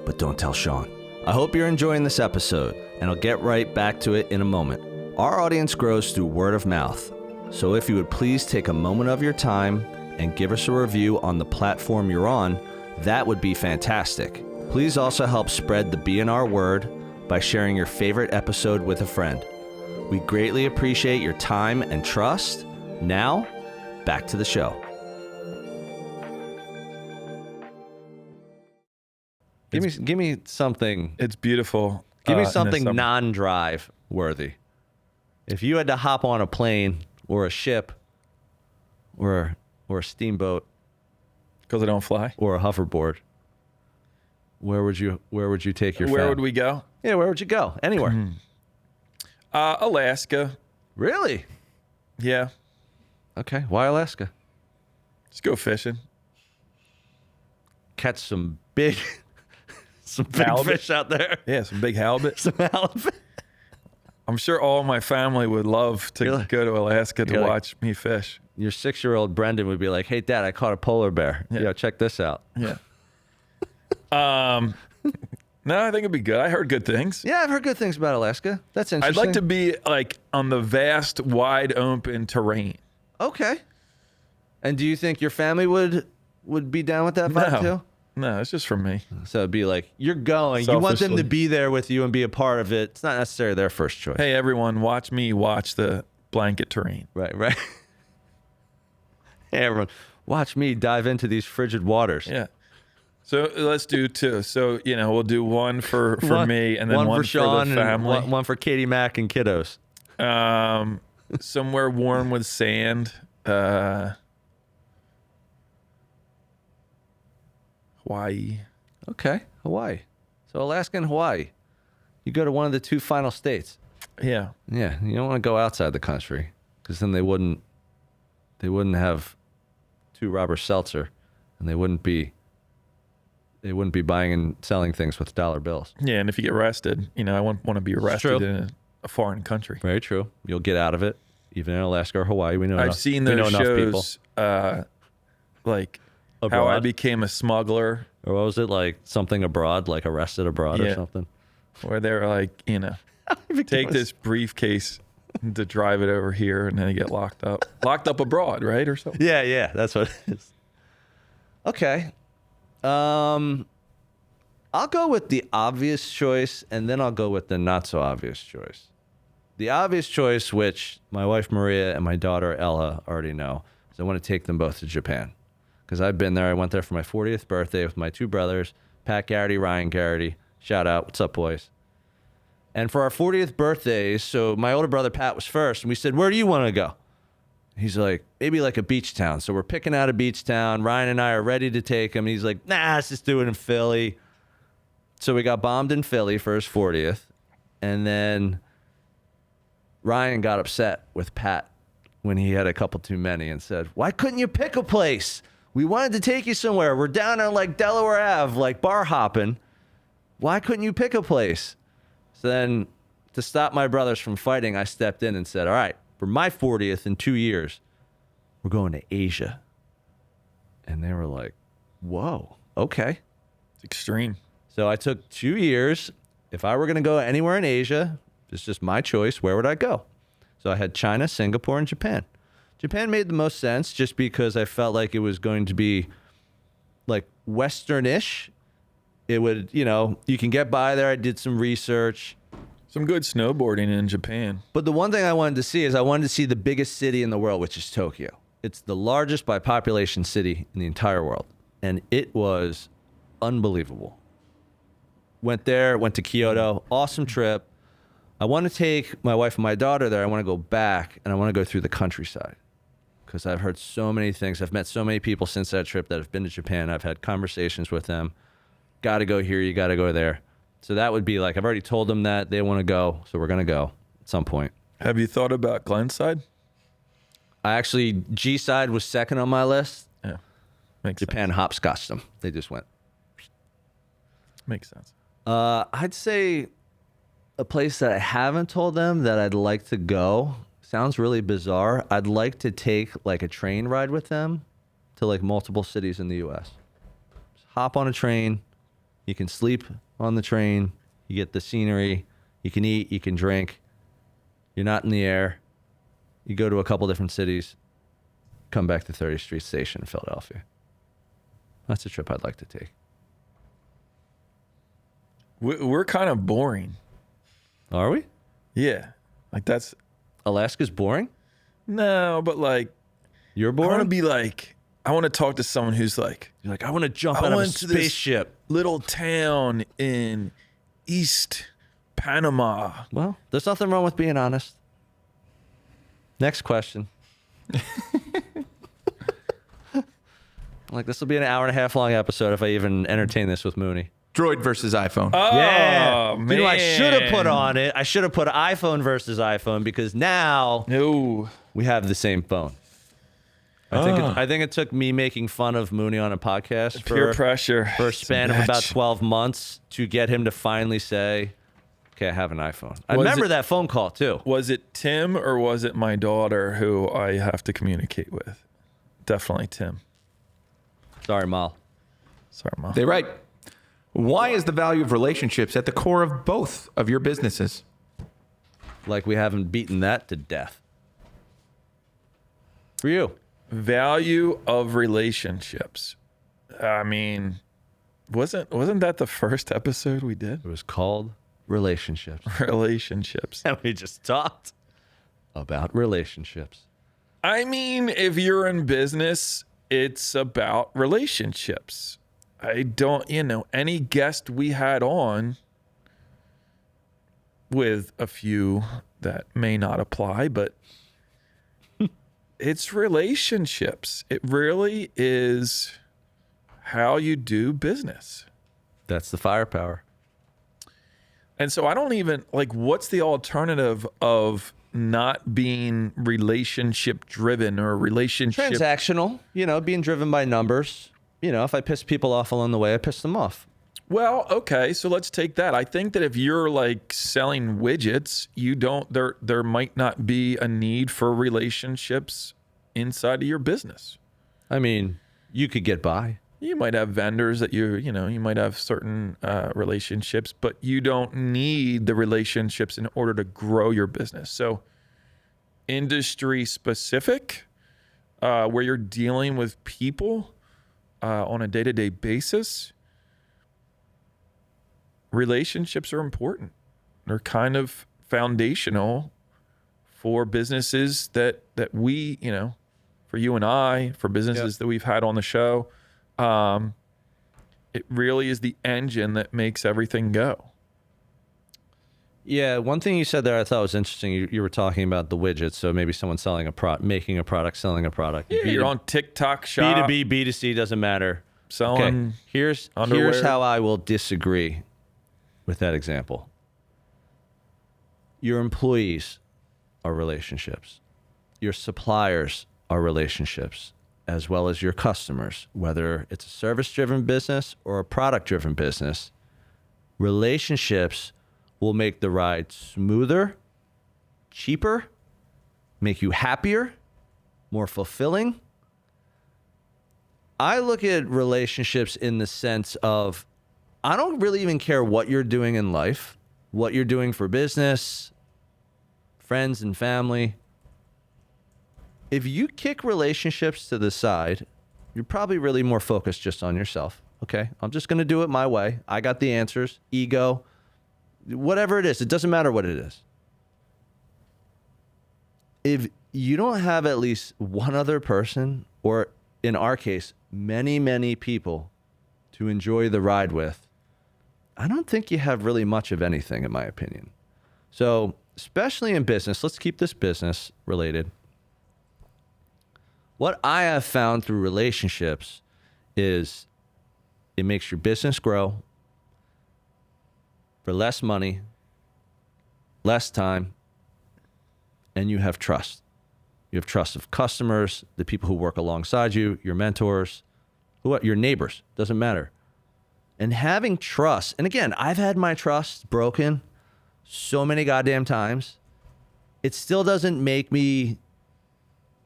But don't tell Sean. I hope you're enjoying this episode, and I'll get right back to it in a moment. Our audience grows through word of mouth, so if you would please take a moment of your time and give us a review on the platform you're on, that would be fantastic. Please also help spread the BNR word by sharing your favorite episode with a friend. We greatly appreciate your time and trust. Now, back to the show. Give me something. It's beautiful. Give me in the something summer. non-drive worthy. If you had to hop on a plane or a ship or a steamboat Because I don't fly. or a hoverboard, where would you take your Where fam? would we go? Yeah, where would you go? Anywhere. Alaska. Really? Yeah. Okay. Why Alaska? Let's go fishing. Catch some big Halibut? fish out there. Yeah, some big halibut. Some halibut. I'm sure all my family would love to You're like- go to Alaska to you're like- watch me fish. Your 6-year-old Brendan would be like, "Hey, Dad, I caught a polar bear. Yeah. Yeah, check this out." Yeah. No, I think it'd be good. I heard good things. Yeah, I've heard good things about Alaska. That's I'd interesting. like to be like on the vast, wide open terrain. Okay. And do you think your family would be down with that vibe too? No, it's just for me. So it'd be like, you're going. You want them to Selfishly. be there with you and be a part of it. It's not necessarily their first choice. Hey, everyone, watch me watch the blanket terrain. Right. Hey, everyone, watch me dive into these frigid waters. Yeah. So let's do two. So, we'll do one for me and then one for Sean the family. and one for Katie Mack and kiddos. Somewhere warm with sand. Hawaii. Okay, Hawaii. So Alaska and Hawaii. You go to one of the two final states. Yeah. Yeah, you don't want to go outside the country because then they wouldn't have two Robert Seltzer, and they wouldn't be buying and selling things with dollar bills. Yeah, and if you get arrested, I wouldn't want to be arrested true. in a foreign country. Very true. You'll get out of it, even in Alaska or Hawaii. We know. I've enough, seen we know those enough people. shows, like how I Abroad? became a smuggler, Or what was it, like something abroad, like arrested abroad or Yeah. something? where they're like, take this briefcase to drive it over here, and then you get locked up abroad, right, or something. Yeah, that's what it is. Okay. I'll go with the obvious choice, and then I'll go with the not so obvious choice. The obvious choice, which my wife Maria and my daughter Ella already know, is I want to take them both to Japan. Because I've been there. I went there for my 40th birthday with my two brothers, Pat Garrity, Ryan Garrity. Shout out. What's up, boys? And for our 40th birthdays, so my older brother Pat was first, and we said, where do you want to go? He's like, maybe like a beach town. So we're picking out a beach town. Ryan and I are ready to take him. He's like, nah, let's just do it in Philly. So we got bombed in Philly for his 40th. And then Ryan got upset with Pat when he had a couple too many and said, why couldn't you pick a place? We wanted to take you somewhere. We're down on like Delaware Ave, like bar hopping. Why couldn't you pick a place? So then to stop my brothers from fighting, I stepped in and said, all right, for my 40th in 2 years, we're going to Asia. And they were like, whoa, okay. It's extreme. So I took 2 years. If I were going to go anywhere in Asia, it's just my choice. Where would I go? So I had China, Singapore, and Japan. Japan made the most sense just because I felt like it was going to be like Western-ish. It would, you can get by there. I did some research. Some good snowboarding in Japan. But the one thing I wanted to see is I wanted to see the biggest city in the world, which is Tokyo. It's the largest by population city in the entire world. And it was unbelievable. Went there, went to Kyoto. Awesome trip. I want to take my wife and my daughter there. I want to go back, and I want to go through the countryside because I've heard so many things. I've met so many people since that trip that have been to Japan. I've had conversations with them. Got to go here. You got to go there. So that would be like, I've already told them that they want to go. So we're going to go at some point. Have you thought about Glenside? I actually, G-side was second on my list. Yeah. Makes Japan hopscotched them. They just went. Makes sense. I'd say a place that I haven't told them that I'd like to go. Sounds really bizarre. I'd like to take like a train ride with them to like multiple cities in the U.S. Just hop on a train. You can sleep on the train. You get the scenery. You can eat. You can drink. You're not in the air. You go to a couple different cities. Come back to 30th Street Station in Philadelphia. That's a trip I'd like to take. We're kind of boring. Are we? Yeah. Like that's Alaska's boring? no, but like You're I want to boring? be like I want to talk to someone who's like You're like, I want to jump I out of a went to this spaceship. little town in East Panama. Well, there's nothing wrong with being honest. Next question. Like, this will be an hour and a half long episode if I even entertain this with Mooney. Droid versus iPhone. Oh, man. You know, I should have put on it. I should have put iPhone versus iPhone because now No. we have the same phone. I think it took me making fun of Mooney on a podcast Peer pressure. for a span of It's about match. 12 months to get him to finally say, okay, I have an iPhone. I Was remember it- that phone call too. Was it Tim or was it my daughter who I have to communicate with? Definitely Tim. Sorry, Mal. Sorry, Mom. They right. Why is the value of relationships at the core of both of your businesses? Like we haven't beaten that to death. For you. Value of relationships. I mean, wasn't that the first episode we did? It was called Relationships. Relationships. And we just talked about relationships. I mean, if you're in business, it's about relationships. I don't, any guest we had on with a few that may not apply, but it's relationships. It really is how you do business. That's the firepower. And so I don't even what's the alternative of not being relationship driven or relationship? Transactional, being driven by numbers. If I piss people off along the way, I piss them off. Well, okay, so let's take that. I think that if you're selling widgets, there might not be a need for relationships inside of your business. I mean, you could get by. You might have vendors that you might have certain relationships, but you don't need the relationships in order to grow your business. So industry specific, where you're dealing with people on a day-to-day basis, relationships are important. They're kind of foundational for businesses that we, for you and I, for businesses that we've had on the show. It really is the engine that makes everything go. Yeah, one thing you said there I thought was interesting. You were talking about the widgets, so maybe someone selling making a product, selling a product. Yeah, you're on TikTok Shop. B2B, B2C, doesn't matter. Selling Okay, here's underwear. how I will disagree with that example. Your employees are relationships. Your suppliers are relationships, as well as your customers, whether it's a service-driven business or a product-driven business. Relationships will make the ride smoother, cheaper, make you happier, more fulfilling. I look at relationships in the sense of I don't really even care what you're doing in life, what you're doing for business, friends and family. If you kick relationships to the side, you're probably really more focused just on yourself. Okay, I'm just going to do it my way. I got the answers, ego, whatever it is. It doesn't matter what it is. If you don't have at least one other person, or in our case, many, many people to enjoy the ride with, I don't think you have really much of anything, in my opinion. So, especially in business, let's keep this business related. What I have found through relationships is it makes your business grow for less money, less time, and you have trust. You have trust of customers, the people who work alongside you, your mentors, your neighbors, doesn't matter. And having trust, and again, I've had my trust broken so many goddamn times. It still doesn't make me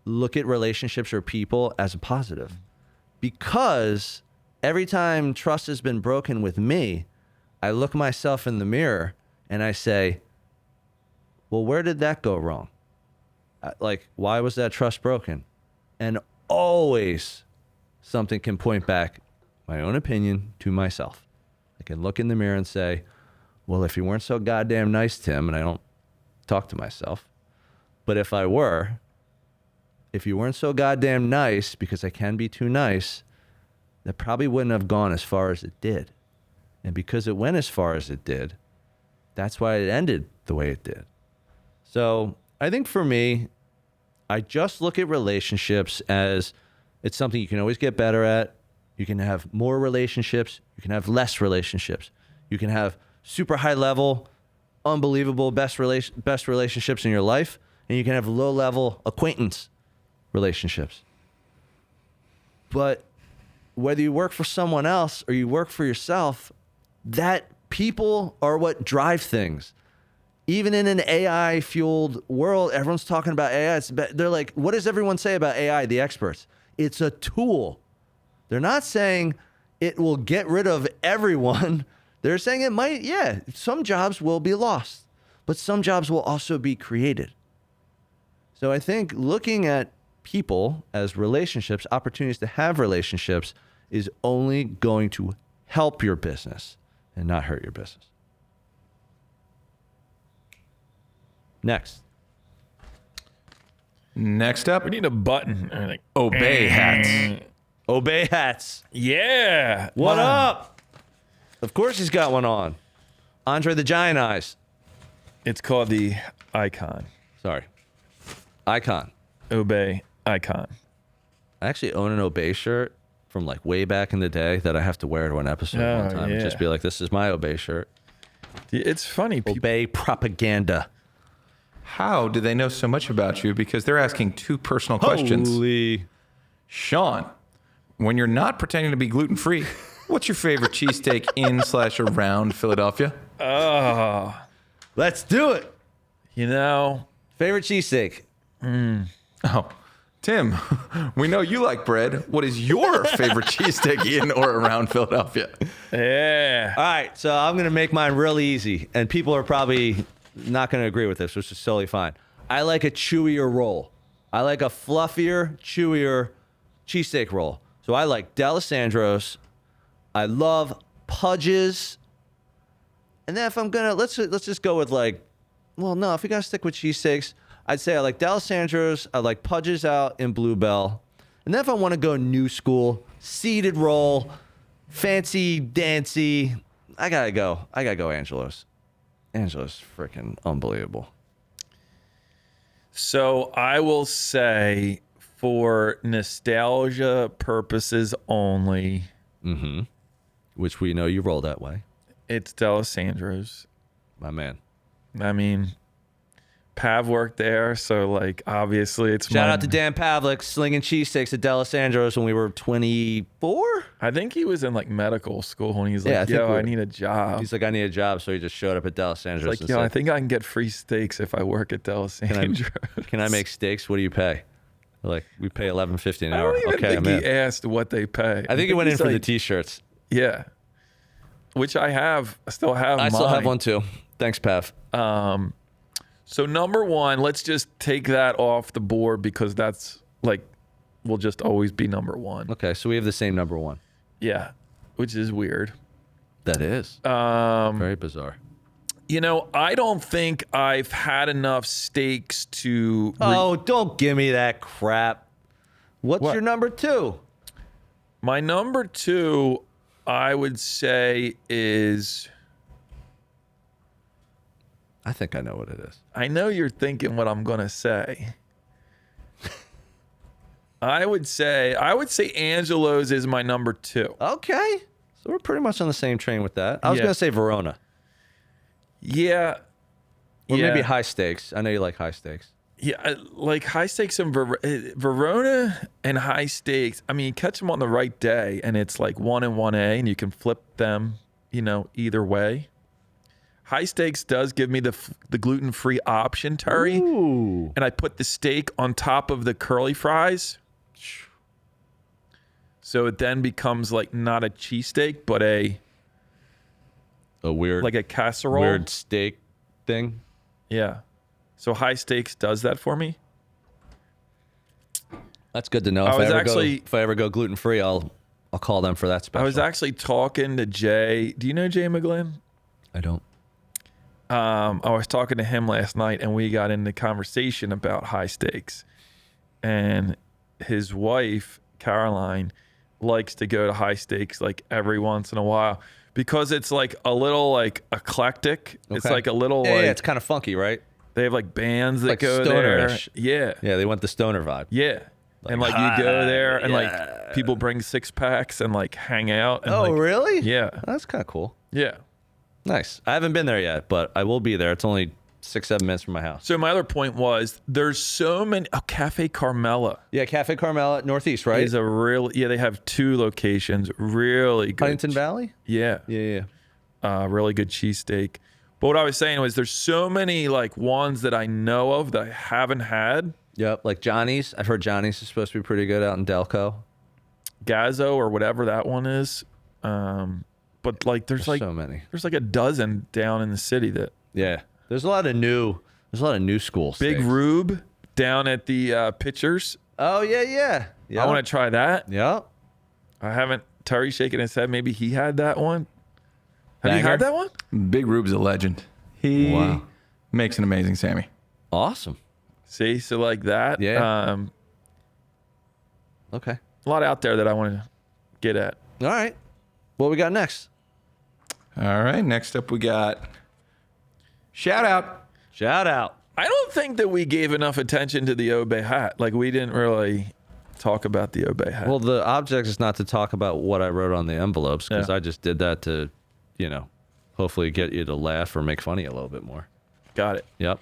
look at relationships or people as a positive. because every time trust has been broken with me, I look myself in the mirror and I say, well, where did that go wrong? Like, why was that trust broken? And always something can point back my own opinion to myself. I can look in the mirror and say, well, if you weren't so goddamn nice, Tim, and I don't talk to myself, but if I were, if you weren't so goddamn nice, because I can be too nice, that probably wouldn't have gone as far as it did. And because it went as far as it did, that's why it ended the way it did. So I think for me, I just look at relationships as it's something you can always get better at. You can have more relationships. You can have less relationships. You can have super high level, unbelievable best relationships in your life. And you can have low level acquaintance relationships. But whether you work for someone else or you work for yourself, that people are what drive things. Even in an AI-fueled world, everyone's talking about AI. They're like, what does everyone say about AI, the experts? It's a tool. They're not saying it will get rid of everyone. They're saying it might, yeah, some jobs will be lost, but some jobs will also be created. So I think looking at people as relationships, opportunities to have relationships, is only going to help your business and not hurt your business. Next up, We need a button. Like, obey hats. Obey hats. yeah. What Wow. up? Of course he's got one on. Andre the Giant Eyes. It's called the Icon. Sorry. Icon. Obey Icon. I actually own an Obey shirt from like way back in the day that I have to wear to an episode one time and just be like, this is my Obey shirt. It's funny. People, Obey propaganda. How do they know so much about you? Because they're asking two personal questions. Holy. Sean, when you're not pretending to be gluten-free, what's your favorite cheesesteak in/around Philadelphia? oh, Let's do it. you know, Favorite cheesesteak? Oh, Tim, we know you like bread. What is your favorite cheesesteak in or around Philadelphia? yeah. All right, so I'm going to make mine really easy, and people are probably not going to agree with this, which is totally fine. I like a chewier roll. I like a fluffier, chewier cheesesteak roll. So I like D'Alessandro's. I love Pudge's. And then if I'm going to, let's just go with like, well, no, if we got to stick with cheesesteaks, I'd say I like D'Alessandro's. I like Pudge's out in Bluebell. And then if I want to go new school, seeded roll, fancy dancy, I gotta go Angelo's. Angelo's freaking unbelievable. So I will say, for nostalgia purposes only, Which we know you roll that way, it's D'Alessandro's. my man. I mean, Pav worked there, so like obviously it's Shout out to Dan Pavlik slinging cheesesteaks at D'Alessandro's when we were 24. I think he was in like medical school and he's like, Yeah, I think yo, we're- I need a job. He's like, I need a job, so he just showed up at D'Alessandro's. Like, and yo, I said, think I can get free steaks if I work at D'Alessandro's. can I make steaks? What do you pay? They're like, we pay $11.50 an I hour. don't even Okay, think I'm he in. asked what they pay. I think he went in he's for the like, t-shirts. Yeah. Which I have. I still have I mine. still have one too. Thanks, Pav. So number one, let's just take that off the board because that's like, will just always be number one. Okay, so we have the same number one. Yeah. Which is weird. That is very bizarre. You know, I don't think I've had enough steaks to... Oh, don't give me that crap. What's What? your number two? My number two, I would say, is... I think I know what it is. I know you're thinking what I'm going to say. I would say Angelo's is my number two. Okay. So we're pretty much on the same train with that. I was Yeah. going to say Verona. Yeah. Or yeah. maybe high stakes. I know you like high stakes. Yeah, like high stakes and Verona and high stakes. I mean, you catch them on the right day, and it's like 1 and 1A, and you can flip them, you know, either way. High stakes does give me the gluten-free option, Terry, Ooh. and I put the steak on top of the curly fries. So it then becomes like not a cheesesteak, but a weird, like a casserole. weird steak thing. Yeah. So High Steaks does that for me. That's good to know. If I ever go gluten free, I'll call them for that special. I was actually talking to Jay. Do you know Jay McGlynn? I don't. I was talking to him last night, and we got into conversation about High Steaks. And his wife, Caroline, likes to go to High Steaks like every once in a while because it's like a little like eclectic. Okay. It's like a little yeah, it's kind of funky, right? They have like bands that like go stonerish. there. Yeah, they want the stoner vibe. Yeah. And like you go there and like people bring 6-packs and like hang out. And, really? Yeah. That's kind of cool. Yeah. Nice. I haven't been there yet, but I will be there. It's only 6-7 minutes from my house. So my other point was there's so many. Cafe Carmela. Yeah, Cafe Carmela at Northeast, right? Is a real. Yeah, they have 2 locations. Really good. Huntington Valley? Yeah. Yeah. Really good cheesesteak. But what I was saying was there's so many like ones that I know of that I haven't had. Yep, like Johnny's. I've heard Johnny's is supposed to be pretty good out in Delco. Gazzo or whatever that one is. But like there's like so many. There's like a dozen down in the city that. Yeah. There's a lot of new schools. Big Rube down at the Pitchers. Oh yeah. I want to try that. Yeah. I haven't. Terry's shaking his head. Maybe he had that one. Have Banger. you had that one? Big Rube's a legend. He makes an amazing Sammy. Awesome. See, so like that. Yeah. Okay. A lot out there that I want to get at. All right. What we got next? All right. Next up, we got shout out. Shout out. I don't think that we gave enough attention to the Obey hat. Like we didn't really talk about the Obey hat. Well, the object is not to talk about what I wrote on the envelopes because I just did that to, hopefully get you to laugh or make fun of you a little bit more. Got it. Yep.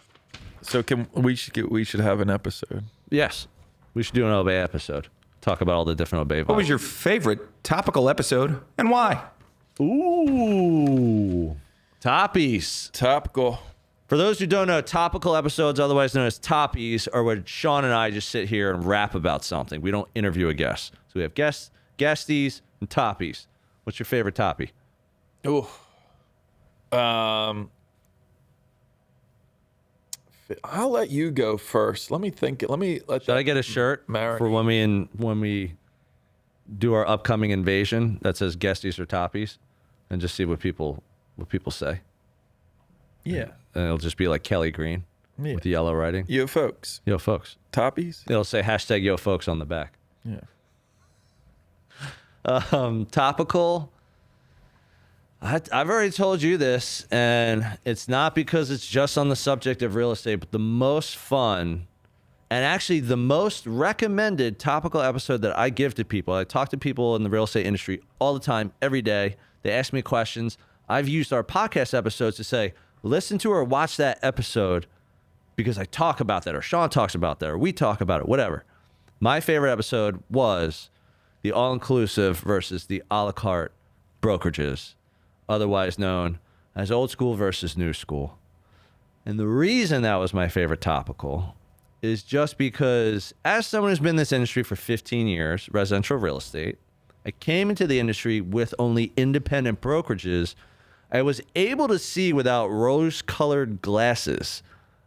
So we should have an episode. Yes. We should do an Obey episode. Talk about all the different Obey vibes. What was your favorite topical episode and why? Ooh. Toppies. Topical. For those who don't know, topical episodes, otherwise known as toppies, are where Sean and I just sit here and rap about something. We don't interview a guest. So we have guests, guesties, and toppies. What's your favorite toppie? Ooh. I'll let you go first. Let me think. Should I get a shirt for when we do our upcoming invasion that says guesties or toppies, and just see what people say? Yeah. And it'll just be like Kelly Green with the yellow writing. Yo, folks. Yo, folks. Toppies? It'll say hashtag yo, folks on the back. Yeah. Topical. I've already told you this, and it's not because it's just on the subject of real estate, but the most fun and actually the most recommended topical episode that I give to people. I talk to people in the real estate industry all the time, every day. They ask me questions. I've used our podcast episodes to say, listen to or watch that episode because I talk about that, or Sean talks about that, or we talk about it, whatever. My favorite episode was the all-inclusive versus the a la carte brokerages, otherwise known as old school versus new school. And the reason that was my favorite topical is just because as someone who's been in this industry for 15 years, residential real estate, I came into the industry with only independent brokerages. I was able to see without rose-colored glasses.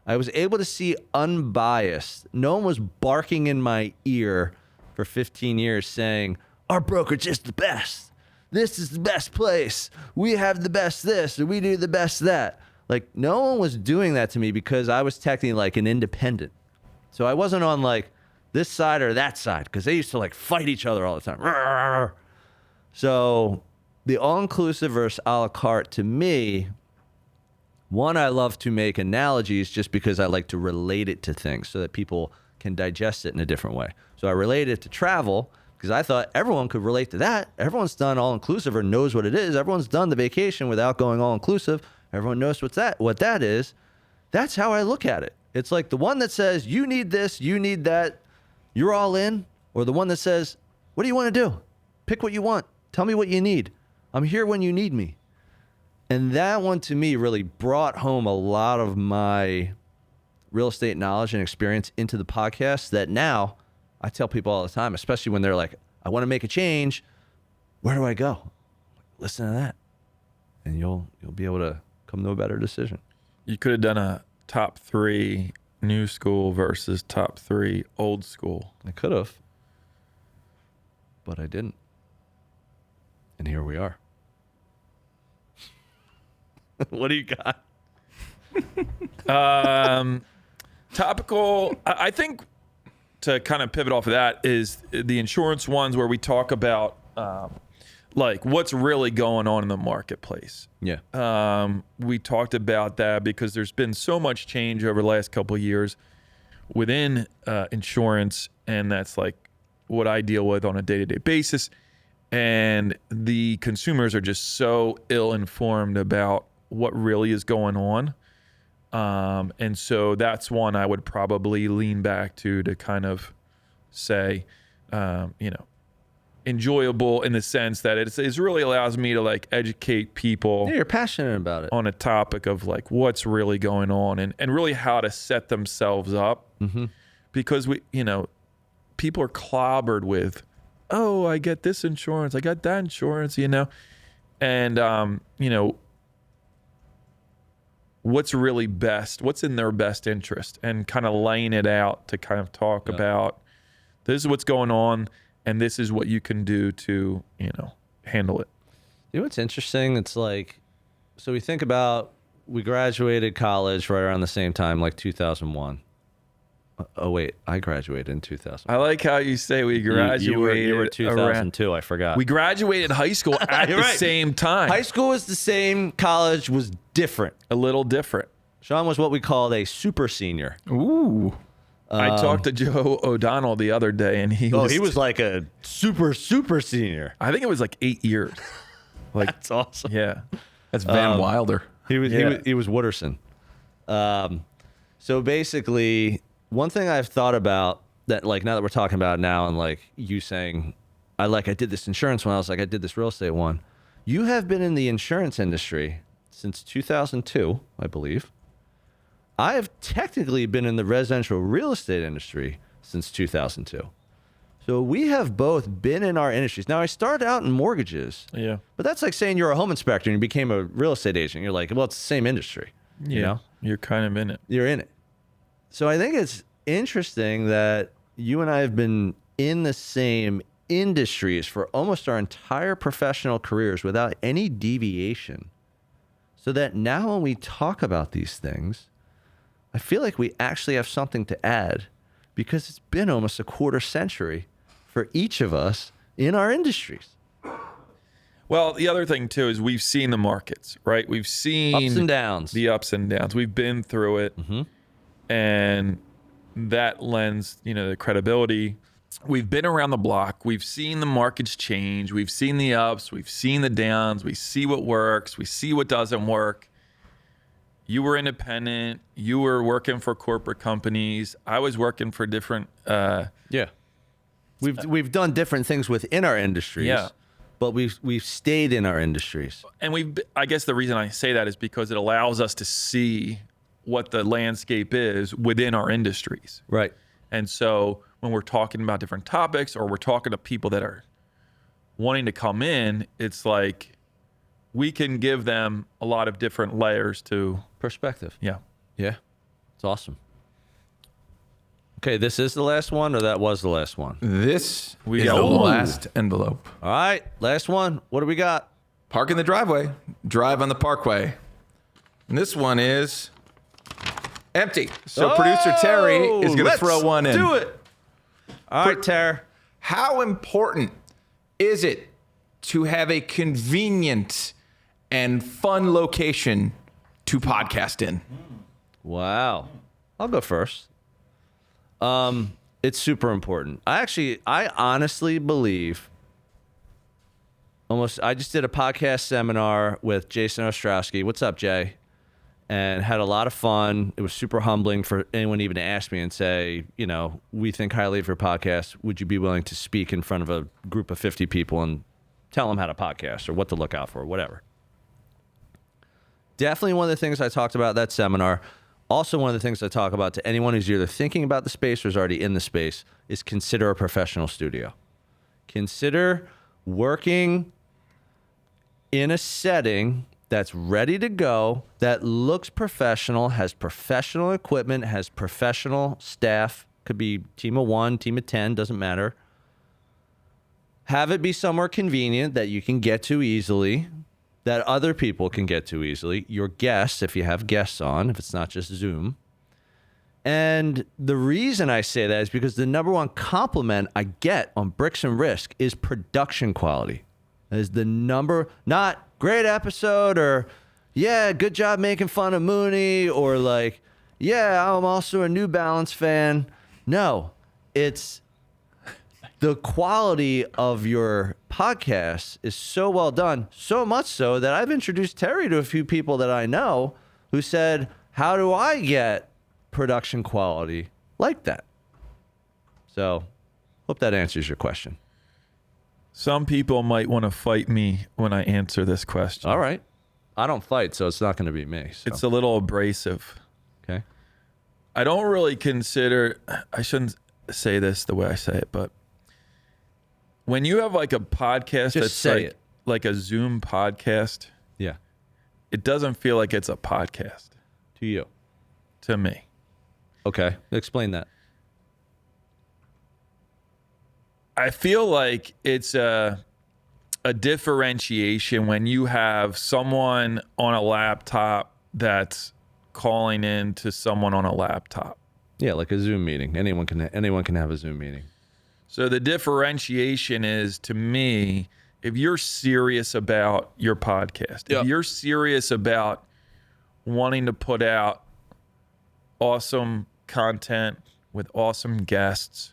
I was able to see unbiased. No one was barking in my ear for 15 years saying, our brokerage is the best. This is the best place. We have the best this, or we do the best that. Like, no one was doing that to me because I was technically like an independent. So I wasn't on like this side or that side because they used to like fight each other all the time. So the all-inclusive versus a la carte, to me, one, I love to make analogies just because I like to relate it to things so that people can digest it in a different way. So I relate it to travel because I thought everyone could relate to that. Everyone's done all-inclusive or knows what it is. Everyone's done the vacation without going all-inclusive. Everyone knows what that is. That's how I look at it. It's like the one that says, you need this, you need that, you're all in, or the one that says, what do you want to do? Pick what you want. Tell me what you need. I'm here when you need me. And that one to me really brought home a lot of my real estate knowledge and experience into the podcast that now I tell people all the time, especially when they're like, I want to make a change. Where do I go? Listen to that, and you'll be able to come to a better decision. You could have done a top 3 new school versus top 3 old school. I could have, but I didn't. And here we are. What do you got? Topical, I think, to kind of pivot off of that, is the insurance ones where we talk about like what's really going on in the marketplace. Yeah. We talked about that because there's been so much change over the last couple of years within insurance, and that's like what I deal with on a day-to-day basis. And the consumers are just so ill-informed about what really is going on. And so that's one I would probably lean back to kind of say, enjoyable in the sense that it really allows me to like educate people. Yeah, you're passionate about it. On a topic of like what's really going on and really how to set themselves up. Mm-hmm. Because people are clobbered with, oh, I get this insurance, I got that insurance, and what's really best, what's in their best interest, and kind of laying it out to kind of talk about this is what's going on and this is what you can do to, handle it. You know what's interesting? It's like, so we think about, we graduated college right around the same time, like 2001. Oh, wait, I graduated in 2000. I like how you say we graduated. You were 2002, I forgot. We graduated high school at the same time. High school was the same, college was different. A little different. Sean was what we called a super senior. Ooh. I talked to Joe O'Donnell the other day, and he was like a super senior. I think it was like 8 years. Like, that's awesome. Yeah. That's Van Wilder. He was Wooderson. So basically, one thing I've thought about that, like, now that we're talking about it now, and like you saying, I did this insurance one, I was like, I did this real estate one. You have been in the insurance industry since 2002, I believe. I have technically been in the residential real estate industry since 2002. So we have both been in our industries. Now, I started out in mortgages. Yeah. But that's like saying you're a home inspector and you became a real estate agent. You're like, well, it's the same industry. Yeah. You know? You're kind of in it. You're in it. So I think it's interesting that you and I have been in the same industries for almost our entire professional careers without any deviation. So that now when we talk about these things, I feel like we actually have something to add because it's been almost a quarter century for each of us in our industries. Well, the other thing too is we've seen the markets, right? We've seen ups and downs. The ups and downs. We've been through it. Mm-hmm. And that lends, the credibility. We've been around the block. We've seen the markets change. We've seen the ups. We've seen the downs. We see what works. We see what doesn't work. You were independent. You were working for corporate companies. I was working for different. Yeah, we've done different things within our industries. Yeah, but we've stayed in our industries. And I guess the reason I say that is because it allows us to see what the landscape is within our industries. Right. And so when we're talking about different topics or we're talking to people that are wanting to come in, it's like we can give them a lot of different layers to perspective. Yeah. Yeah. It's awesome. Okay, this is the last one, or that was the last one? This is got the one. last envelope. All right, last one. What do we got? Park in the driveway. Drive on the parkway. And this one is empty. So producer Terry is going to throw one in. Do it. All right, Terry. How important is it to have a convenient and fun location to podcast in? Wow. I'll go first. It's super important. I honestly believe I just did a podcast seminar with Jason Ostrowski. What's up, Jay? And had a lot of fun. It was super humbling for anyone even to ask me and say, we think highly of your podcast. Would you be willing to speak in front of a group of 50 people and tell them how to podcast or what to look out for, whatever? Definitely one of the things I talked about at that seminar. Also, one of the things I talk about to anyone who's either thinking about the space or is already in the space is consider a professional studio. Consider working in a setting that's ready to go, that looks professional, has professional equipment, has professional staff. Could be team of 1, team of 10, doesn't matter. Have it be somewhere convenient that you can get to easily, that other people can get to easily. Your guests, if you have guests on, if it's not just Zoom. And the reason I say that is because the number one compliment I get on Bricks and Risk is production quality. That is the number, not great episode or, yeah, good job making fun of Mooney or like, yeah, I'm also a New Balance fan. No, it's the quality of your podcast is so well done, so much so that I've introduced Terry to a few people that I know who said, how do I get production quality like that? So, hope that answers your question. Some people might want to fight me when I answer this question. All right. I don't fight, so it's not going to be me. So. It's a little abrasive. Okay. I don't really consider, I shouldn't say this the way I say it, but when you have like a podcast Just that's say like a Zoom podcast, Yeah. it doesn't feel like it's a podcast To you. to me. Okay. Explain that. I feel like it's a differentiation when you have someone on a laptop that's calling in to someone on a laptop. Yeah, like a Zoom meeting. Anyone can have a Zoom meeting. So the differentiation is, to me, if you're serious about your podcast, Yep. if you're serious about wanting to put out awesome content with awesome guests,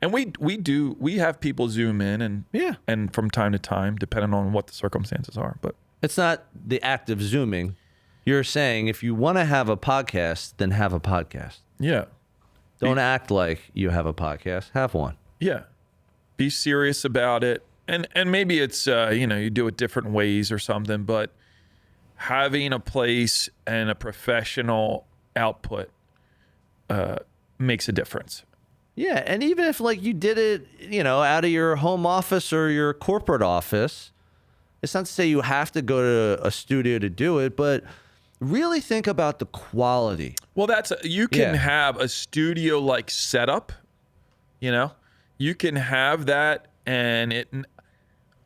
and we have people Zoom in and from time to time, depending on what the circumstances are. But It's not the act of Zooming. You're saying if you want to have a podcast, then have a podcast. yeah, Don't act like you have a podcast. Have one. yeah, be serious about it. And maybe it's, you do it different ways or something, but having a place and a professional output makes a difference. Yeah, and even if like you did it, out of your home office or your corporate office, it's not to say you have to go to a studio to do it, but really think about the quality. Well, you can Yeah. have a studio like setup, you can have that, and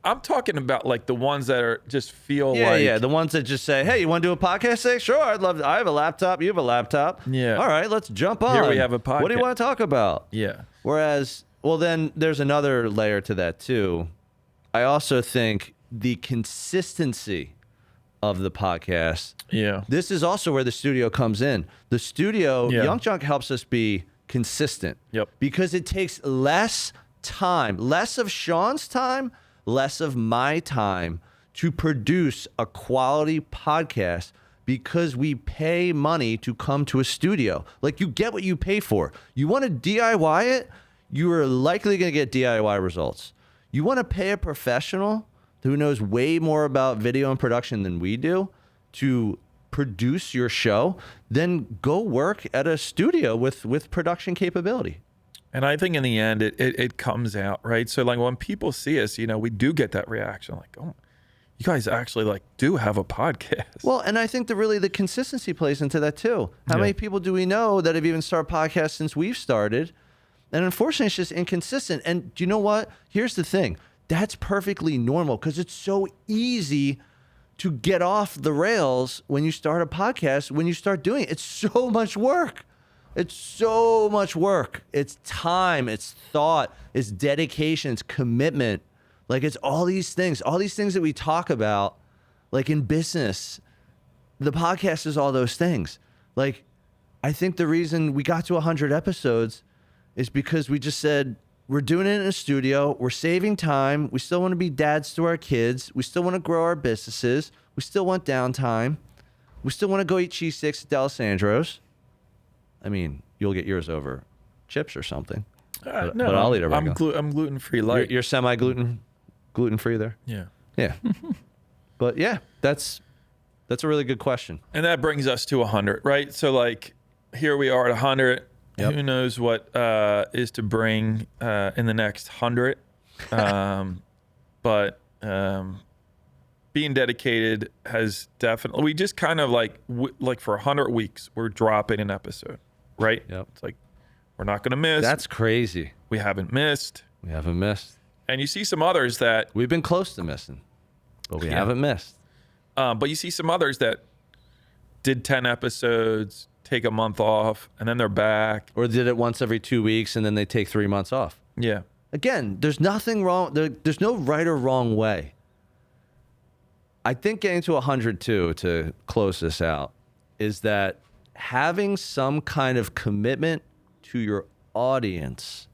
I'm talking about like the ones that are just feel like, The ones that just say, "Hey, you want to do a podcast today? Sure, I'd love to. I have a laptop. You have a laptop. Yeah. All right, let's jump on. Here we have a What do you podcast. want to talk about? yeah, Whereas, well, then there's another layer to that too. I also think the consistency of the podcast. yeah, This is also where the studio comes in. The studio, Yeah. Young Junk helps us be consistent. Yep. Because it takes less time, less of Sean's time, less of my time to produce a quality podcast because we pay money to come to a studio. Like, you get what you pay for. You want to DIY it, you are likely going to get DIY results. You want to pay a professional who knows way more about video and production than we do to produce your show, then go work at a studio with production capability. and I think in the end it comes out, right? So like when people see us, we do get that reaction, like, oh, you guys actually like do have a podcast. Well, and I think the consistency plays into that too. How Yeah. many people do we know that have even started podcasts since we've started? And unfortunately, it's just inconsistent. And do you know what? Here's the thing. That's perfectly normal because it's so easy to get off the rails when you start a podcast, when you start doing it. It's so much work. It's so much work. It's time, it's thought, it's dedication, it's commitment. Like, it's all these things that we talk about, like in business. The podcast is all those things. Like, I think the reason we got to 100 episodes is because we just said, we're doing it in a studio. We're saving time. We still want to be dads to our kids. We still want to grow our businesses. We still want downtime. We still want to go eat cheesesteaks at D'Alessandro's. I mean, you'll get yours over chips or something. But I'll eat a regular. I'm gluten free light. You're semi-gluten free there? Yeah. Yeah. But yeah, that's a really good question. And that brings us to 100, right? So like here we are at 100. Yep. Who knows what is to bring in the next 100? But being dedicated has definitely, we just kind of like for 100 weeks, we're dropping an episode, right? Yep. It's like, we're not going to miss. That's crazy. We haven't missed. We haven't missed. And you see some others that, We've been close to missing, but we haven't missed. but you see some others that did 10 episodes, take a month off, and then they're back. Or did it once every 2 weeks and then they take 3 months off. Yeah. Again, there's nothing wrong. There's no right or wrong way. I think getting to 102 to close this out is that having some kind of commitment to your audience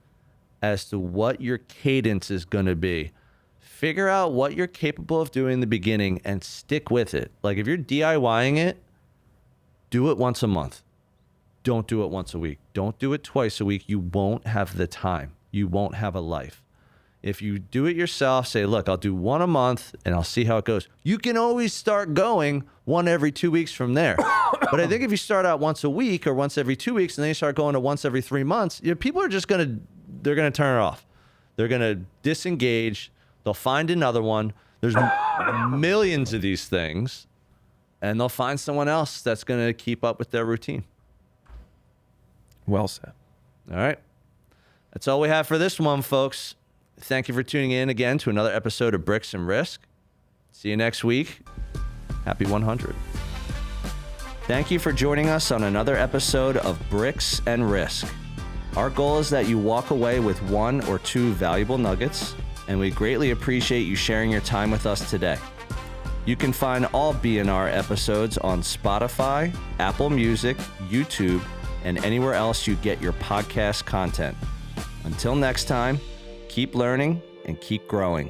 as to what your cadence is going to be. Figure out what you're capable of doing in the beginning and stick with it. Like if you're DIYing it, do it once a month. Don't do it once a week. Don't do it twice a week. You won't have the time. You won't have a life. If you do it yourself, say, look, I'll do one a month and I'll see how it goes. You can always start going one every 2 weeks from there. But I think if you start out once a week or once every 2 weeks and then you start going to once every 3 months, people are just they're going to turn it off. They're going to disengage. They'll find another one. There's millions of these things and they'll find someone else that's going to keep up with their routine. Well said. All right. That's all we have for this one, folks. Thank you for tuning in again to another episode of Bricks and Risk. See you next week. Happy 100. Thank you for joining us on another episode of Bricks and Risk. Our goal is that you walk away with 1 or 2 valuable nuggets, and we greatly appreciate you sharing your time with us today. You can find all BNR episodes on Spotify, Apple Music, YouTube, and anywhere else you get your podcast content. Until next time, keep learning and keep growing.